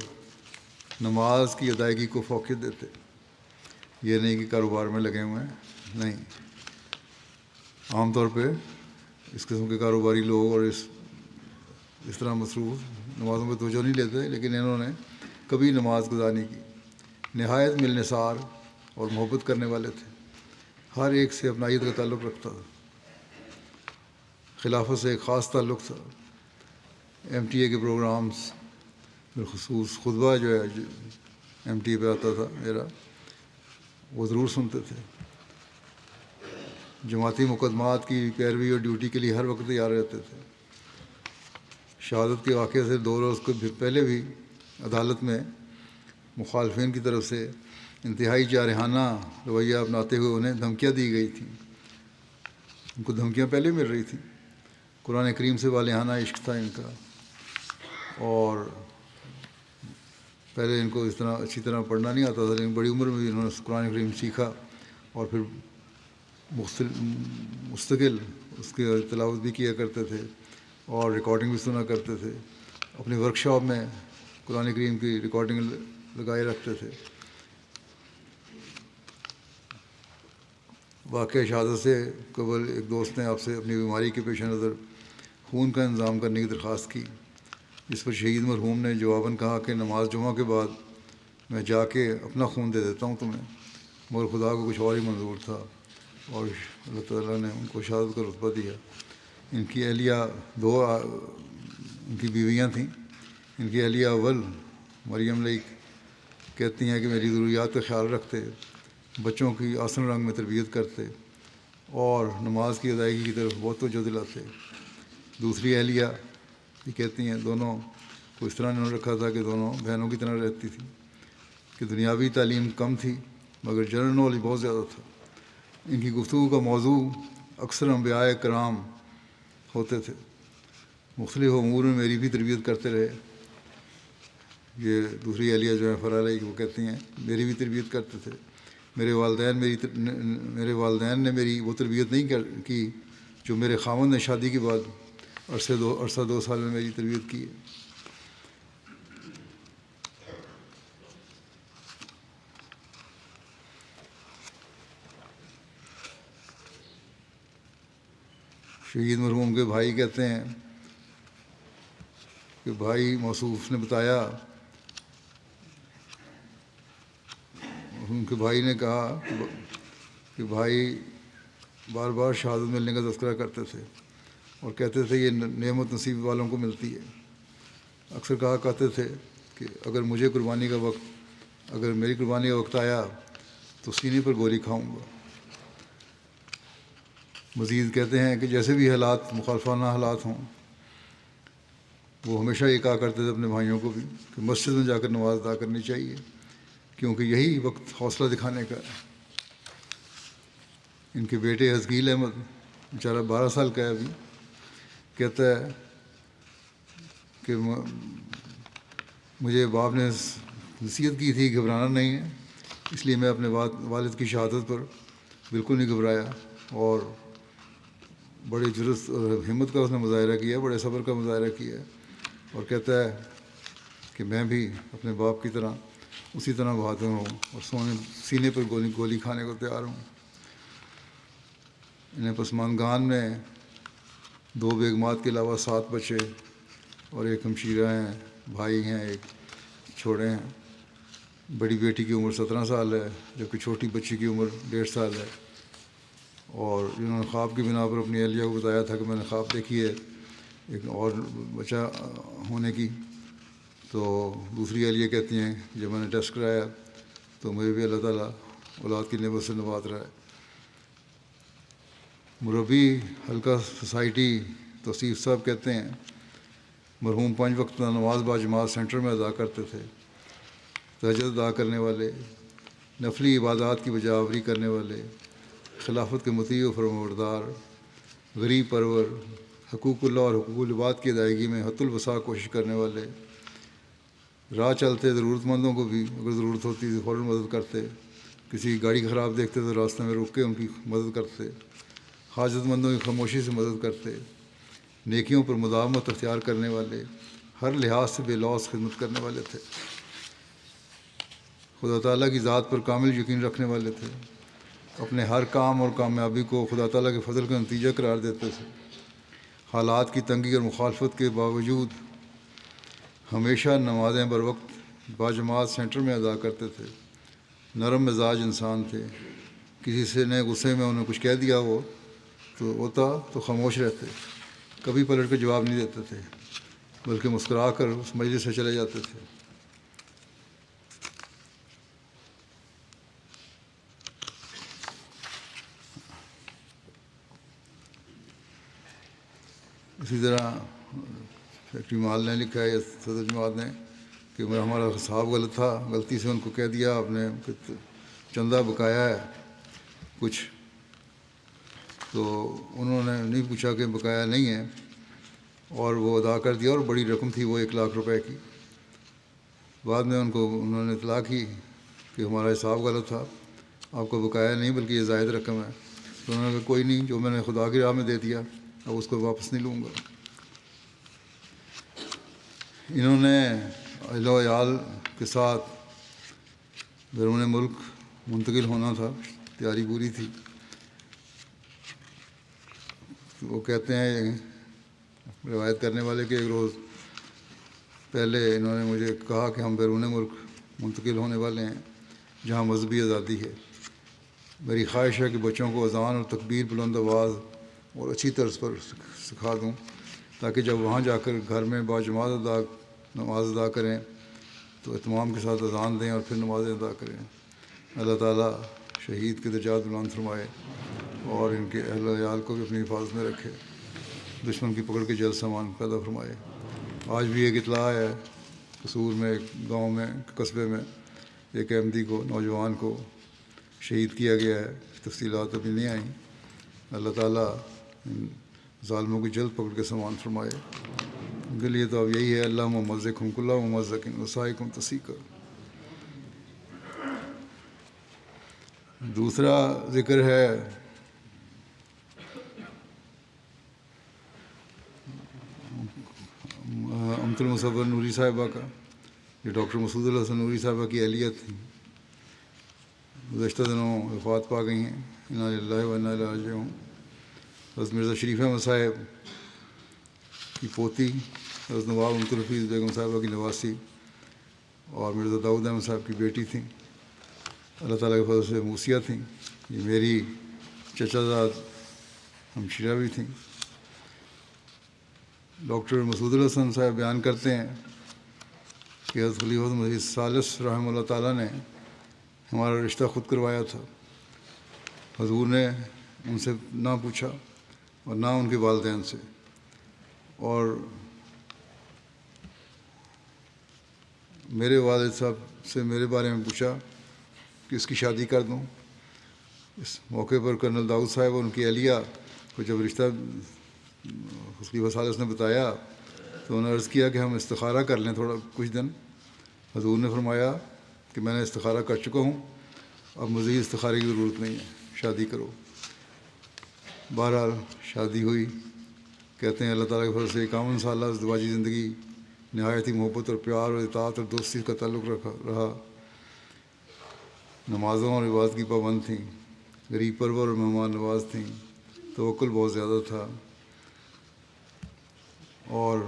نماز کی ادائیگی کو فوقیت دیتے۔ یہ نہیں کہ کاروبار میں لگے ہوئے ہیں، نہیں، عام طور پہ اس قسم کے کاروباری لوگ اور اس طرح مصروف نمازوں پہ توجہ نہیں لیتے، لیکن انہوں نے کبھی نماز قضا نہیں کی۔ نہایت ملنسار اور محبت کرنے والے تھے، ہر ایک سے اپنائیت کا تعلق رکھتا تھا، خلافت سے ایک خاص تعلق تھا۔ ایم ٹی اے کے پروگرامز بالخصوص خطبہ جو ہے ایم ٹی اے پہ آتا تھا میرا، وہ ضرور سنتے تھے۔ جماعتی مقدمات کی پیروی اور ڈیوٹی کے لیے ہر وقت تیار رہتے تھے۔ شہادت کے واقعے سے 2 روز پہلے بھی عدالت میں مخالفین کی طرف سے انتہائی جارحانہ رویہ اپناتے ہوئے انہیں دھمکیاں دی گئی تھیں. ان کو دھمکیاں پہلے مل رہی تھیں. قرآن کریم سے والہانہ عشق تھا ان کا، اور پہلے ان کو اس طرح اچھی طرح پڑھنا نہیں آتا تھا، لیکن بڑی عمر میں بھی انہوں نے قرآن کریم سیکھا اور پھر مستقل اس کی تلاوت بھی کیا کرتے تھے اور ریکارڈنگ بھی سنا کرتے تھے. اپنی ورک شاپ میں قرآن کریم کی ریکارڈنگ لگائے رکھتے تھے. واقعہ شہادت سے قبل ایک دوست نے آپ سے اپنی بیماری کے پیش نظر خون کا انتظام کرنے کی درخواست کی، جس پر شہید مرحوم نے جواباً کہا کہ نماز جمعہ کے بعد میں جا کے اپنا خون دے دیتا ہوں تمہیں. مگر خدا کو کچھ اور ہی منظور تھا اور اللہ تعالیٰ نے ان کو شہادت کا رتبہ دیا. ان کی اہلیہ ان کی بیویاں تھیں. ان کی اہلیہ اول مریم لیک کہتی ہیں کہ میری ضروریات کا خیال رکھتے، بچوں کی آسن رنگ میں تربیت کرتے اور نماز کی ادائیگی کی طرف بہت توجہ دلاتے. دوسری اہلیہ یہ کہتی ہیں دونوں کو اس طرح انہوں نے رکھا تھا کہ دونوں بہنوں کی طرح رہتی تھیں، کہ دنیاوی تعلیم کم تھی مگر جنرل نالج بہت زیادہ تھا. ان کی گفتگو کا موضوع اکثر انبیاء کرام ہوتے تھے. مختلف امور میں میری بھی تربیت کرتے رہے. یہ دوسری اہلیہ جو ہے فرا علیہ وہ کہتی ہیں میری بھی تربیت کرتے تھے. میرے والدین نے میری وہ تربیت نہیں کی جو میرے خاوند نے شادی کے بعد عرصہ 2 سال میں میری تربیت کی ہے. شہید مرحوم کے بھائی کہتے ہیں کہ بھائی موصوف نے بتایا، ان کے بھائی نے کہا کہ بھائی بار بار شہادت ملنے کا تذکرہ کرتے تھے اور کہتے تھے یہ نعمت نصیب والوں کو ملتی ہے. اکثر کہا کرتے تھے کہ اگر میری قربانی کا وقت آیا تو سینے پر گولی کھاؤں گا. مزید کہتے ہیں کہ جیسے بھی حالات مخالفانہ حالات ہوں، وہ ہمیشہ یہ کہا کرتے تھے اپنے بھائیوں کو بھی کہ مسجد میں جا کر نماز ادا کرنی چاہیے، کیونکہ یہی وقت حوصلہ دکھانے کا ہے. ان کے بیٹے حزقیل احمد بیچارہ 12 سال کا ہے ابھی، کہتا ہے کہ مجھے باپ نے نصیحت کی تھی گھبرانا نہیں ہے، اس لیے میں اپنے والد کی شہادت پر بالکل نہیں گھبرایا اور بڑے جرأت اور ہمت کا اس نے مظاہرہ کیا، بڑے صبر کا مظاہرہ کیا. اور کہتا ہے کہ میں بھی اپنے باپ کی طرح اسی طرح بہادر ہوں اور سینے پر گولی کھانے کو تیار ہوں. انہیں پسماندگان میں 2 بیگمات کے علاوہ 7 بچے اور ایک ہمشیرہ ہیں، بھائی ہیں، ایک چھوڑے ہیں. بڑی بیٹی کی عمر 17 سال ہے جبکہ چھوٹی بچی کی عمر 1.5 سال ہے. اور جنہوں نے خواب کی بنا پر اپنی اہلیہ کو بتایا تھا کہ میں نے خواب دیکھی ہے ایک اور بچہ ہونے کی، تو دوسری اہلیہ کہتی ہیں جب میں نے ٹیسٹ کرایا تو مجھے بھی اللہ تعالیٰ اولاد کی نعمت سے نواز رہا ہے. مربی حلقہ سوسائٹی توصیف صاحب کہتے ہیں مرحوم 5 وقت نماز باجماعت سینٹر میں ادا کرتے تھے. تہجد ادا کرنے والے، نفلی عبادات کی بجا آوری کرنے والے، خلافت کے مطیع و فرمانبردار، غریب پرور، حقوق اللہ اور حقوق العباد کی ادائیگی میں حد الوسع کوشش کرنے والے، راہ چلتے ضرورت مندوں کو بھی اگر ضرورت ہوتی تو فوراً مدد کرتے، کسی کی گاڑی خراب دیکھتے تو راستے میں روک کے ان کی مدد کرتے، حاجت مندوں کی خاموشی سے مدد کرتے، نیکیوں پر مداومت اختیار کرنے والے، ہر لحاظ سے بے لوث خدمت کرنے والے تھے. خدا تعالیٰ کی ذات پر کامل یقین رکھنے والے تھے. اپنے ہر کام اور کامیابی کو خدا تعالیٰ کے فضل کا نتیجہ قرار دیتے تھے. حالات کی تنگی اور مخالفت کے باوجود ہمیشہ نمازیں بروقت باجماعت سینٹر میں ادا کرتے تھے. نرم مزاج انسان تھے. کسی سے نے غصے میں انہیں کچھ کہہ دیا ہوتا تو خاموش رہتے، کبھی پلٹ کے جواب نہیں دیتے تھے بلکہ مسکرا کر اس مجلس سے چلے جاتے تھے. اسی طرح فیکٹری مال نے لکھا ہے، صدر جماعت نے کہ ہمارا حساب غلط تھا، غلطی سے ان کو کہہ دیا آپ نے کہ چندہ بقایا ہے کچھ، تو انہوں نے نہیں پوچھا کہ بقایا نہیں ہے، اور وہ ادا کر دیا، اور بڑی رقم تھی وہ 1,00,000 روپے کی۔ بعد میں انہوں نے اطلاع کی کہ ہمارا حساب غلط تھا، آپ کو بقایا نہیں بلکہ یہ زائد رقم ہے۔ تو انہوں نے کہا کوئی نہیں، جو میں نے خدا کی راہ میں دے دیا اب اس کو واپس نہیں لوں گا۔ انہوں نے اہل و عیال کے ساتھ بیرون ملک منتقل ہونا تھا، تیاری پوری تھی۔ وہ کہتے ہیں روایت کرنے والے کہ ایک روز پہلے انہوں نے مجھے کہا کہ ہم بیرون ملک منتقل ہونے والے ہیں جہاں مذہبی آزادی ہے، میری خواہش ہے کہ بچوں کو اذان اور تکبیر بلند آواز اور اچھی طرز پر سکھا دوں تاکہ جب وہاں جا کر گھر میں باجماعت نماز ادا کریں تو اہتمام کے ساتھ اذان دیں اور پھر نمازیں ادا کریں۔ اللہ تعالیٰ شہید کے درجات بلند فرمائے اور ان کے اہل و عیال کو بھی اپنی حفاظت میں رکھے، دشمن کی پکڑ کے جلد سامان پیدا فرمائے۔ آج بھی ایک اطلاع ہے، قصور میں ایک گاؤں میں قصبے میں ایک احمدی کو، نوجوان کو شہید کیا گیا ہے، تفصیلات ابھی نہیں آئیں۔ اللہ تعالیٰ ان ظالموں کی جلد پکڑ کے سامان فرمائے۔ ان کے لیے تو اب یہی ہے، اللہ ممزقہم کل ممزق وسائقہم تسیقا۔ دوسرا ذکر ہے امت المصور نوری صاحبہ کا، یہ ڈاکٹر مسعود الحسن نوری صاحبہ کی اہلیہ تھیں، گزشتہ دنوں وفات پا گئی ہیں، انا للہ و انا الیہ راجعون۔ حضرت مرزا شریف احمد صاحب کی پوتی، حضرت نواب امت الحفیظ بیگم صاحبہ کی نواسی، اور مرزا داؤد احمد صاحب کی بیٹی تھیں، اللہ تعالیٰ کے فضل سے موسیہ تھیں۔ یہ میری چچا زاد ہمشیرہ بھی تھیں۔ ڈاکٹر مسعود الحسن صاحب بیان کرتے ہیں کہ حضرت خلیفۃ مسیح الثالث رحمہ اللہ تعالیٰ نے ہمارا رشتہ خود کروایا تھا، حضور نے ان سے نہ پوچھا اور نہ ان کے والدین سے، اور میرے والد صاحب سے میرے بارے میں پوچھا کہ اس کی شادی کر دوں۔ اس موقع پر کرنل داؤد صاحب اور ان کی اہلیہ کو جب رشتہ خلیفہ ثالث نے بتایا تو انہوں نے عرض کیا کہ ہم استخارہ کر لیں تھوڑا کچھ دن۔ حضور نے فرمایا کہ میں نے استخارہ کر چکا ہوں، اب مزید استخارے کی ضرورت نہیں ہے، شادی کرو۔ بہرحال شادی ہوئی۔ کہتے ہیں اللہ تعالیٰ کے فضل سے 51 سالہ ازدواجی زندگی نہایت ہی محبت اور پیار اور اطاعت اور دوستی کا تعلق رہا۔ نمازوں اور عبادت کی پابند تھیں، غریب پرور اور مہمان نواز تھیں، توکل بہت زیادہ تھا، اور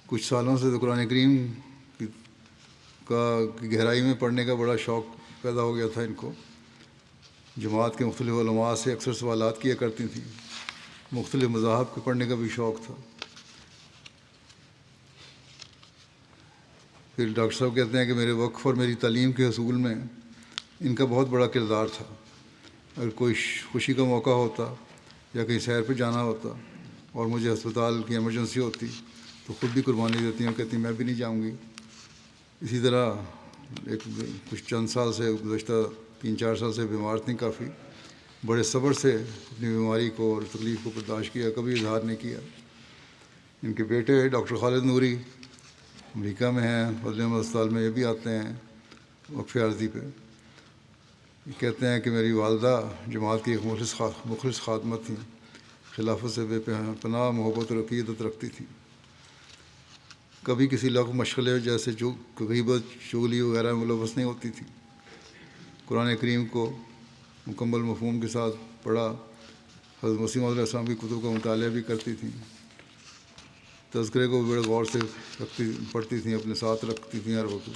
کچھ سالوں سے تو قرآن کریم کا گہرائی میں پڑھنے کا بڑا شوق پیدا ہو گیا تھا ان کو۔ جماعت کے مختلف علماء سے اکثر سوالات کیا کرتی تھیں، مختلف مذاہب کے پڑھنے کا بھی شوق تھا۔ پھر ڈاکٹر صاحب کہتے ہیں کہ میرے وقف اور میری تعلیم کے حصول میں ان کا بہت بڑا کردار تھا۔ اگر کوئی خوشی کا موقع ہوتا یا کہیں سیر پہ جانا ہوتا اور مجھے ہسپتال کی ایمرجنسی ہوتی تو خود بھی قربانی دیتی ہیں، کہتی میں بھی نہیں جاؤں گی۔ اسی طرح کچھ چند سال سے، گزشتہ 3-4 سال سے بیمار تھیں کافی، بڑے صبر سے اپنی بیماری کو اور تکلیف کو برداشت کیا، کبھی اظہار نہیں کیا۔ ان کے بیٹے ڈاکٹر خالد نوری امریکہ میں ہیں، فضل احمد اسپتال میں یہ بھی آتے ہیں وقفے عارضی پہ۔ یہ کہتے ہیں کہ میری والدہ جماعت کی ایک مخلص خادمہ تھیں، خلافت سے بے پناہ محبت اور عقیدت رکھتی تھیں، کبھی کسی لغو مشغلے جیسے جو غیبت، چغلی وغیرہ میں ملوث نہیں ہوتی تھیں۔ قرآن کریم کو مکمل مفہوم کے ساتھ پڑھا، حضرت مسیح علیہ السلام کی کتب کا مطالعہ بھی کرتی تھیں، تذکرے کو بڑے غور سے پڑھتی تھیں، اپنے ساتھ رکھتی تھیں ہر وقت۔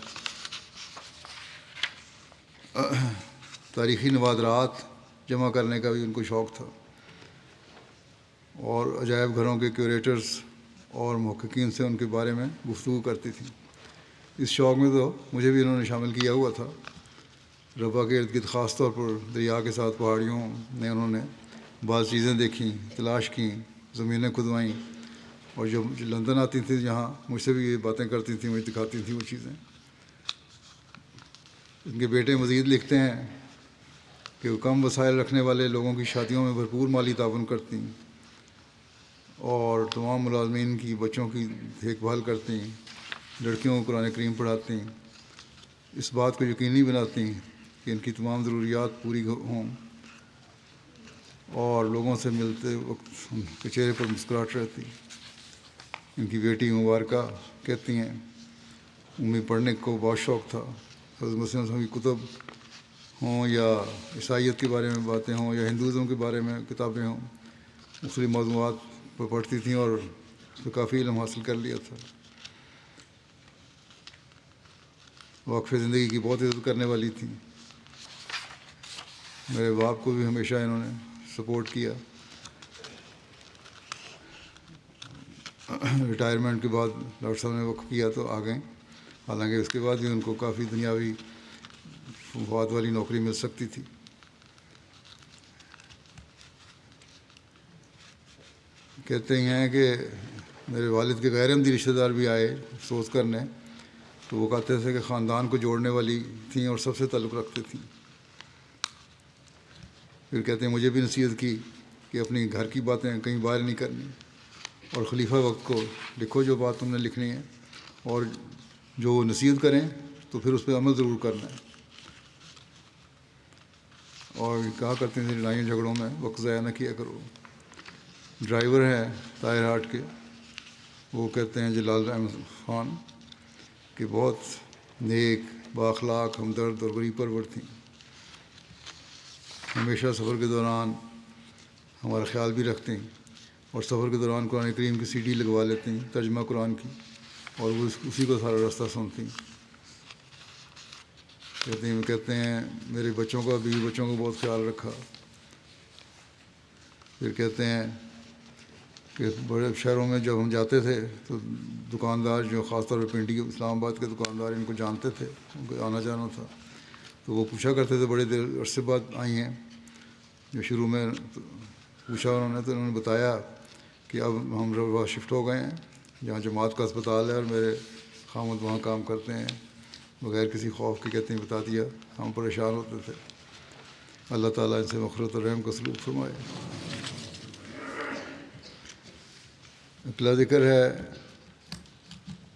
تاریخی نوادرات جمع کرنے کا بھی ان کو شوق تھا، اور عجائب گھروں کے کیوریٹرز اور محققین سے ان کے بارے میں گفتگو کرتی تھیں۔ اس شوق میں تو مجھے بھی انہوں نے شامل کیا ہوا تھا۔ ربا کے ارد گرد خاص طور پر دریا کے ساتھ پہاڑیوں میں انہوں نے بعض چیزیں دیکھیں، تلاش کیں، زمینیں کھدوائیں، اور جب لندن آتی تھیں یہاں مجھ سے بھی یہ باتیں کرتی تھیں، مجھے دکھاتی تھیں وہ چیزیں. ان کے بیٹے مزید لکھتے ہیں کہ وہ کم وسائل رکھنے والے لوگوں کی شادیوں میں بھرپور مالی تعاون کرتی ہیں اور تمام ملازمین کی بچوں کی دیکھ بھال کرتی ہیں، لڑکیوں کو قرآن کریم پڑھاتی ہیں، اس بات کو یقینی بناتی ہیں کہ ان کی تمام ضروریات پوری ہوں، اور لوگوں سے ملتے وقت ان کے چہرے پر مسکراہٹ رہتی. ان کی بیٹی مبارکہ کہتی ہیں امی پڑھنے کو بہت شوق تھا. حضرت مسلم صاحب کی کتب ہوں یا عیسائیت کے بارے میں باتیں ہوں یا ہندوازم کے بارے میں کتابیں ہوں، مختلف موضوعات پر پڑھتی تھیں اور اس پہ کافی علم حاصل کر لیا تھا. وقف زندگی کی بہت عزت کرنے والی تھیں. میرے باپ کو بھی ہمیشہ انہوں نے سپورٹ کیا. ریٹائرمنٹ کے بعد ڈاکٹر صاحب نے وقف کیا تو آ گئے، حالانکہ اس کے بعد بھی ان کو کافی دنیاوی مفاد والی نوکری مل سکتی تھی. کہتے ہیں کہ میرے والد کے غیر عمدی رشتہ دار بھی آئے افسوس کرنے، تو وہ کہتے تھے کہ خاندان کو جوڑنے والی تھیں اور سب سے تعلق رکھتی تھیں. پھر کہتے ہیں مجھے بھی نصیحت کی کہ اپنی گھر کی باتیں کہیں باہر نہیں کرنی، اور خلیفہ وقت کو لکھو جو بات تم نے لکھنی ہے، اور جو وہ نصیحت کریں تو پھر اس پہ عمل ضرور کرنا ہے. اور کہا کرتے ہیں لڑائیوں جھگڑوں میں وقت ضائع نہ کیا کرو. ڈرائیور ہیں طاہر ہاٹ کے، وہ کہتے ہیں جلال احمد خان کہ بہت نیک، بااخلاق، ہمدرد اور غریب پرور تھیں. ہمیشہ سفر کے دوران ہمارا خیال بھی رکھتے ہیں، اور سفر کے دوران قرآن کریم کی CD لگوا لیتے ہیں ترجمہ قرآن کی، اور وہ اسی کو سارا راستہ سنتی ہیں. کہتے ہیں میرے بچوں کا، بیوی بچوں کا بہت خیال رکھا. پھر کہتے ہیں کہ بڑے شہروں میں جب ہم جاتے تھے تو دکاندار جو خاص طور پہ پنڈی اسلام آباد کے دکاندار ان کو جانتے تھے، ان کو آنا جانا تھا، تو وہ پوچھا کرتے تھے بڑے دیر عرصے بعد آئی ہیں. جو شروع میں پوچھا انہوں نے تو انہوں نے بتایا کہ اب ہم وہاں شفٹ ہو گئے ہیں جہاں جماعت کا اسپتال ہے، اور میرے خامد وہاں کام کرتے ہیں. بغیر کسی خوف کے کہتے ہیں بتا دیا. ہم پریشان ہوتے تھے. اللہ تعالیٰ ان سے مغفرت اور رحم کا سلوک فرمائے. اگلا ذکر ہے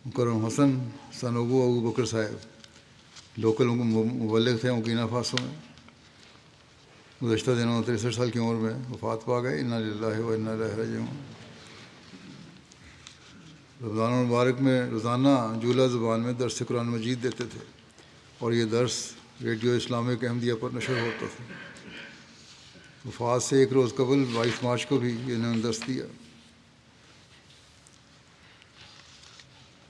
مکرم حسن سنوبو ابو بکر صاحب، لوکل مبلغ تھے مکینہ فاسو میں. گزشتہ دنوں 63 سال کی عمر میں وفات پا گئے. انا للہ و انا الیہ راجعون. رمضان المبارک میں روزانہ جولہ زبان میں درس قرآن مجید دیتے تھے، اور یہ درس ریڈیو اسلامک احمدیہ پر نشر ہوتا تھا. وفات سے ایک روز قبل 22 مارچ کو بھی انہوں نے درس دیا.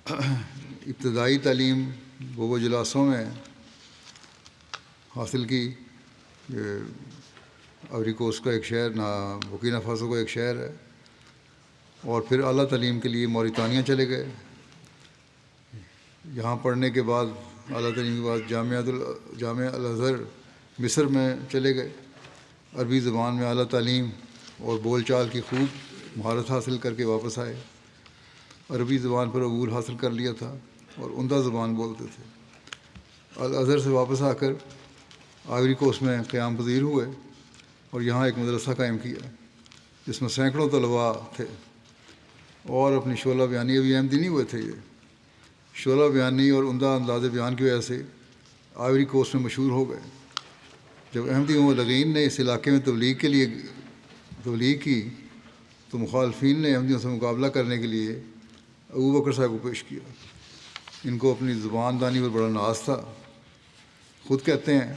ابتدائی تعلیم وہ جلاسوں میں حاصل کی. آئیوری کوسٹ کا ایک شہر، بورکینا فاسو کا ایک شہر ہے، اور پھر اعلیٰ تعلیم کے لیے موریتانیہ چلے گئے. یہاں پڑھنے کے بعد اعلیٰ تعلیم کے بعد جامعہ الازہر مصر میں چلے گئے. عربی زبان میں اعلیٰ تعلیم اور بول چال کی خوب مہارت حاصل کر کے واپس آئے. عربی زبان پر عبور حاصل کر لیا تھا اور عمدہ زبان بولتے تھے. الازہر سے واپس آ کر آئیوری کوسٹ میں قیام پذیر ہوئے اور یہاں ایک مدرسہ قائم کیا جس میں سینکڑوں طلباء تھے. اور اپنی شعلہ بیانی، ابھی احمدی نہیں ہوئے تھے، یہ شعلہ بیانی اور عمدہ انداز بیان کی وجہ سے آئیوری کوسٹ میں مشہور ہو گئے. جب احمدی مبلغین نے اس علاقے میں تبلیغ کی تو مخالفین نے احمدیوں سے مقابلہ کرنے کے لیے ابو بکر صاحب کو پیش کیا. ان کو اپنی زبان دانی پر بڑا ناز تھا. خود کہتے ہیں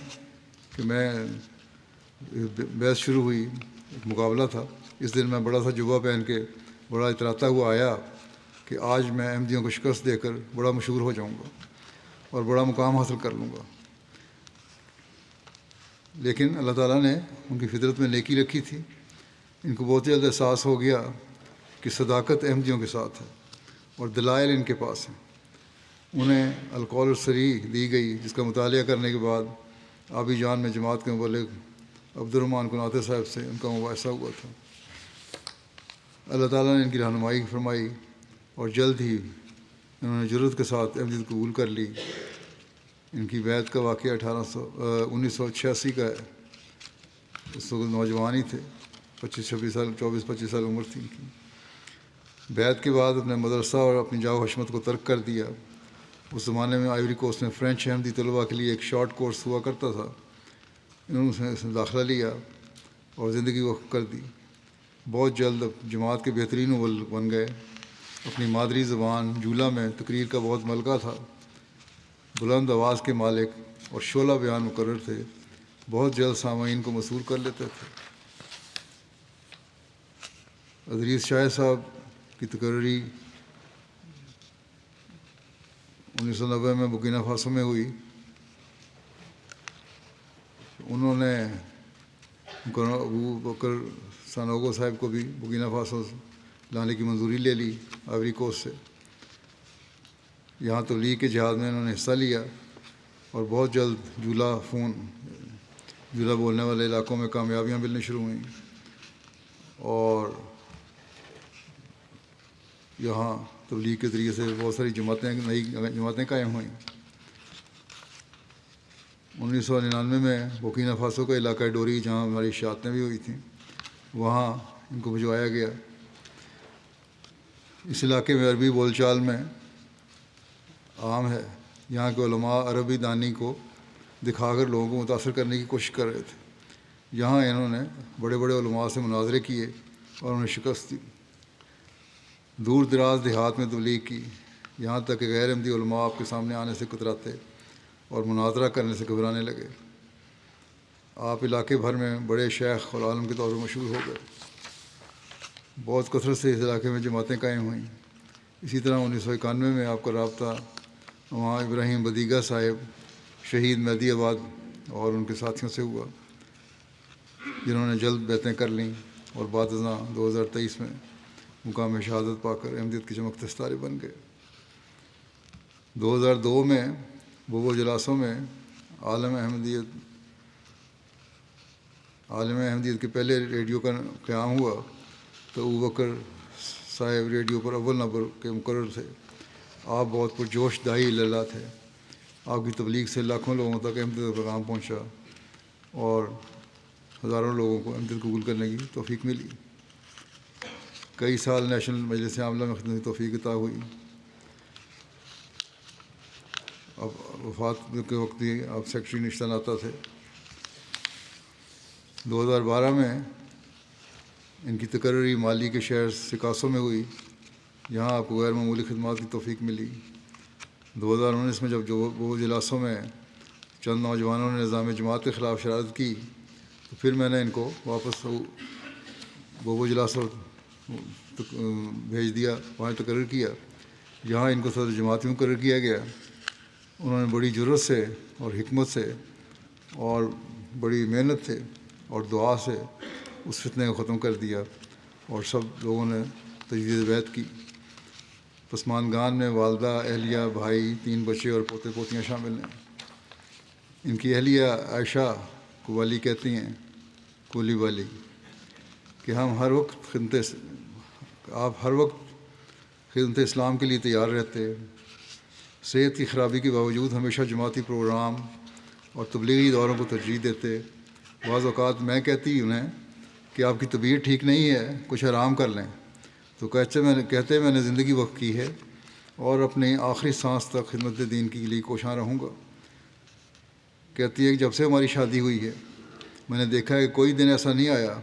کہ میں بحث شروع ہوئی، ایک مقابلہ تھا. اس دن میں بڑا سا جبہ پہن کے بڑا اتراتا ہوا آیا کہ آج میں احمدیوں کو شکست دے کر بڑا مشہور ہو جاؤں گا اور بڑا مقام حاصل کر لوں گا. لیکن اللہ تعالیٰ نے ان کی فطرت میں نیکی رکھی تھی. ان کو بہت جلد احساس ہو گیا کہ صداقت احمدیوں کے ساتھ ہے اور دلائل ان کے پاس ہیں. انہیں القول الصریح دی گئی، جس کا مطالعہ کرنے کے بعد آبی جان میں جماعت کے مبلغ عبد الرحمٰن کناتے صاحب سے ان کا مباحثہ ہوا تھا. اللہ تعالیٰ نے ان کی رہنمائی فرمائی اور جلد ہی انہوں نے جرأت کے ساتھ احمدیت قبول کر لی۔ ان کی بیعت کا واقعہ 1986 کا ہے۔ اس وقت نوجوان ہی تھے، 25 سال عمر تھی ان کی۔ بیعت کے بعد اپنے مدرسہ اور اپنی جاہ و حشمت کو ترک کر دیا۔ اس زمانے میں آئیوری کوسٹ میں فرینچ احمدی طلباء کے لیے ایک شارٹ کورس ہوا کرتا تھا۔ انہوں نے اس میں داخلہ لیا اور زندگی وقف کر دی۔ بہت جلد جماعت کے بہترین اول بن گئے۔ اپنی مادری زبان جولا میں تقریر کا بہت ملکہ تھا۔ بلند آواز کے مالک اور شعلہ بیان مقرر تھے۔ بہت جلد سامعین کو مسحور کر لیتے تھے۔ ادریس شاہ صاحب کی تقرری 1990 میں برکینا فاسو میں ہوئی۔ انہوں نے ابو بکر سانوگو صاحب کو بھی برکینا فاسو لانے کی منظوری لے لی آئیوری کوسٹ سے۔ یہاں تبلیغ کے جہاد میں انہوں نے حصہ لیا اور بہت جلد جولا بولنے والے علاقوں میں کامیابیاں ملنی شروع ہوئیں اور یہاں تبلیغ کے ذریعے سے بہت ساری نئی جماعتیں قائم ہوئیں۔ 1999 میں برکینا فاسو کا علاقہ ڈوری، جہاں ہماری شہادتیں بھی ہوئی تھیں، وہاں ان کو بھجوایا گیا۔ اس علاقے میں عربی بول چال میں عام ہے۔ یہاں کے علماء عربی دانی کو دکھا کر لوگوں کو متاثر کرنے کی کوشش کر رہے تھے۔ یہاں انہوں نے بڑے بڑے علماء سے مناظرے کیے اور انہیں شکست دی۔ دور دراز دیہات میں تبلیغ کی، یہاں تک کہ غیر احمدی علماء آپ کے سامنے آنے سے کتراتے اور مناظرہ کرنے سے گھبرانے لگے۔ آپ علاقے بھر میں بڑے شیخ اور عالم کے طور پر مشہور ہو گئے۔ بہت کثرت سے اس علاقے میں جماعتیں قائم ہوئیں۔ اسی طرح 1991 میں آپ کا رابطہ وہاں ابراہیم بدیگہ صاحب شہید مہدی آباد اور ان کے ساتھیوں سے ہوا، جنہوں نے جلد بیعتیں کر لیں اور بعد ازاں 2023 میں مقام شہادت پا کر احمدیت کے چمکتے ستارے بن گئے۔ 2002 میں بوبو جلاسوں میں عالم احمدیت کے پہلے ریڈیو کا قیام ہوا تو ابو بکر صاحب ریڈیو پر اول نمبر کے مقرر تھے۔ آپ بہت پرجوش داعی اللہ تھے۔ آپ کی تبلیغ سے لاکھوں لوگوں تک احمدیت کا پیغام پہنچا اور ہزاروں لوگوں کو احمدیت قبول کرنے کی توفیق ملی۔ کئی سال نیشنل مجلس عاملہ میں خدمت کی توفیق عطا ہوئی۔ اب وفات کے وقت بھی آپ سیکرٹری نشتہ ناتا تھے۔ 2012 میں ان کی تقرری مالی کے شہر سکاسو میں ہوئی، جہاں آپ کو غیر معمولی خدمات کی توفیق ملی۔ 2019 میں جب بوبو جلاسوں میں چند نوجوانوں نے نظام جماعت کے خلاف شرارت کی تو پھر میں نے ان کو واپس بوبو جلاسوں بھیج دیا، وہاں تقرر کیا، جہاں ان کو صدر جماعت میں مقرر کیا گیا۔ انہوں نے بڑی جرأت سے اور حکمت سے اور بڑی محنت سے اور دعا سے اس فتنے کو ختم کر دیا اور سب لوگوں نے تجدید بیعت کی۔ پسماندگان میں والدہ، اہلیہ، بھائی، 3 بچے اور پوتے پوتیاں شامل ہیں۔ ان کی اہلیہ عائشہ کو والی کہتی ہیں، کولی والی، کہ آپ ہر وقت خدمت اسلام کے لیے تیار رہتے۔ صحت کی خرابی کے باوجود ہمیشہ جماعتی پروگرام اور تبلیغی دوروں کو ترجیح دیتے۔ بعض اوقات میں کہتی انہیں کہ آپ کی طبیعت ٹھیک نہیں ہے، کچھ آرام کر لیں، تو کہتے میں نے زندگی وقف کی ہے اور اپنی آخری سانس تک خدمت دین کے لیے کوشاں رہوں گا۔ کہتی ہے کہ جب سے ہماری شادی ہوئی ہے میں نے دیکھا ہے کہ کوئی دن ایسا نہیں آیا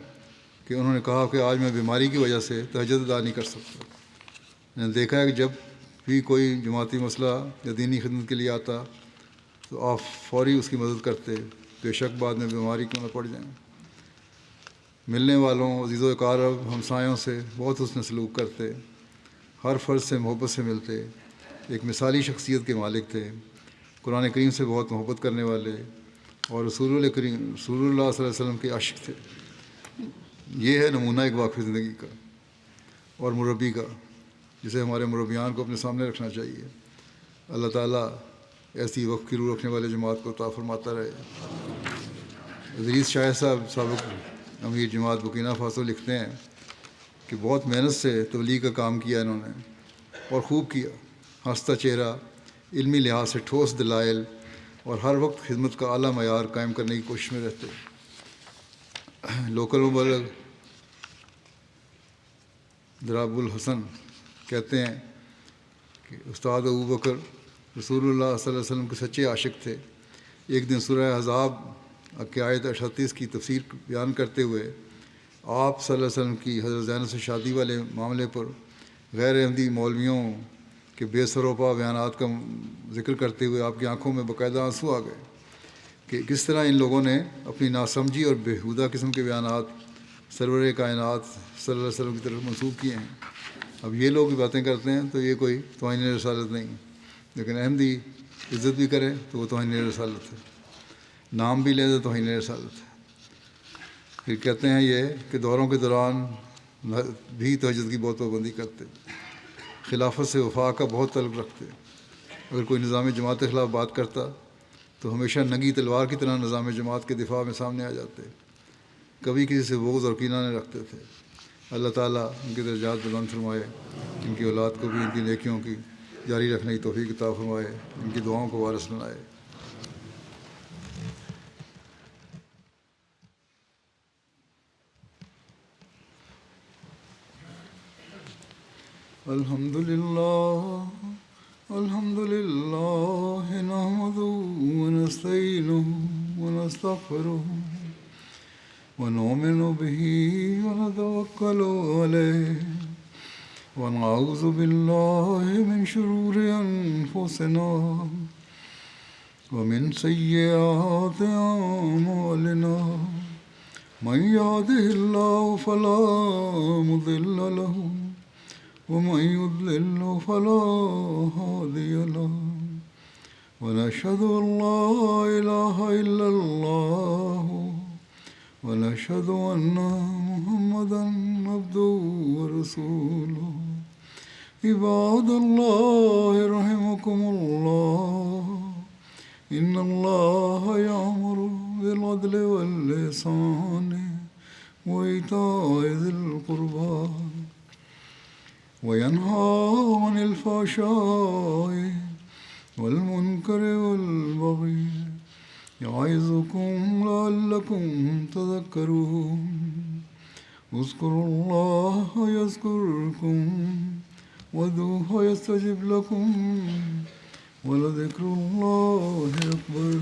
کہ انہوں نے کہا کہ آج میں بیماری کی وجہ سے تہجد ادا نہیں کر سکتا۔ میں نے دیکھا ہے کہ جب بھی کوئی جماعتی مسئلہ یا دینی خدمت کے لیے آتا تو آپ فوری اس کی مدد کرتے، بے شک بعد میں بیماری کیوں نہ پڑ جائیں۔ ملنے والوں، عزیز و اقارب، ہمسایوں سے بہت حسن سلوک کرتے، ہر فرد سے محبت سے ملتے، ایک مثالی شخصیت کے مالک تھے، قرآن کریم سے بہت محبت کرنے والے اور رسول اللہ صلی اللہ علیہ وسلم کے عاشق تھے۔ یہ ہے نمونہ ایک واقعی زندگی کا اور مربی کا، جسے ہمارے مربیان کو اپنے سامنے رکھنا چاہیے۔ اللہ تعالیٰ ایسی وقت کی روح رکھنے والے جماعت کو عطا فرماتا رہے۔ ادریس شاہ صاحب سابق امیر جماعت برکینا فاسو لکھتے ہیں کہ بہت محنت سے تبلیغ کا کام کیا انہوں نے اور خوب کیا، ہنستا چہرہ، علمی لحاظ سے ٹھوس دلائل اور ہر وقت خدمت کا اعلیٰ معیار قائم کرنے کی کوشش میں رہتے۔ لوکل مبلغ دراب الحسن کہتے ہیں کہ استاد ابوبکر رسول اللہ صلی اللہ علیہ وسلم کے سچے عاشق تھے۔ ایک دن سورہ احزاب کی آیت 38 کی تفسیر بیان کرتے ہوئے آپ صلی اللہ علیہ وسلم کی حضرت زینب سے شادی والے معاملے پر غیر احمدی مولویوں کے بے سروپا بیانات کا ذکر کرتے ہوئے آپ کی آنکھوں میں باقاعدہ آنسو آ گئے کہ کس طرح ان لوگوں نے اپنی ناسمجھی اور بےہودہ قسم کے بیانات سرور کائنات صلی اللہ علیہ وسلم کی طرف منسوخ کیے ہیں۔ اب یہ لوگ بھی باتیں کرتے ہیں تو یہ کوئی توہین رسالت نہیں، لیکن احمدی عزت بھی کرے تو وہ توہین رسالت ہے، نام بھی لے تو توہین رسالت ہے۔ پھر کہتے ہیں یہ کہ دوروں کے دوران بھی تہجد کی بہت پابندی کرتے، خلافت سے وفا کا بہت طلب رکھتے۔ اگر کوئی نظام جماعت کے خلاف بات کرتا تو ہمیشہ ننگی تلوار کی طرح نظام جماعت کے دفاع میں سامنے آ جاتے، کبھی کسی سے بغض اور کینہ نہیں رکھتے تھے۔ اللہ تعالیٰ ان کے درجات بلند فرمائے، ان کی اولاد کو بھی ان کی نیکیوں کی جاری رکھنے کی توفیق عطا فرمائے، ان کی دعاؤں کو وارث بنائے۔ الحمد للہ نحمده ونستعینه ونستغفره ونؤمن به ونتوکل علیہ ونعوذ باللہ من شرور انفسنا ومن سیئات اعمالنا من يهده الله فلا مضل له ومن يضلل فلا هادي له ونشهد أن لا إله إلا الله ونشهد أن محمدا عبده ورسوله عباد الله رحمكم الله إن الله يأمر بالعدل والإحسان وإيتاء ذي القربى وينهى عن الفحشاء والمنكر والبغي يعظكم لعلكم تذكرون اذكروا الله يذكركم وادعوه يستجب لكم ولذكر الله أكبر۔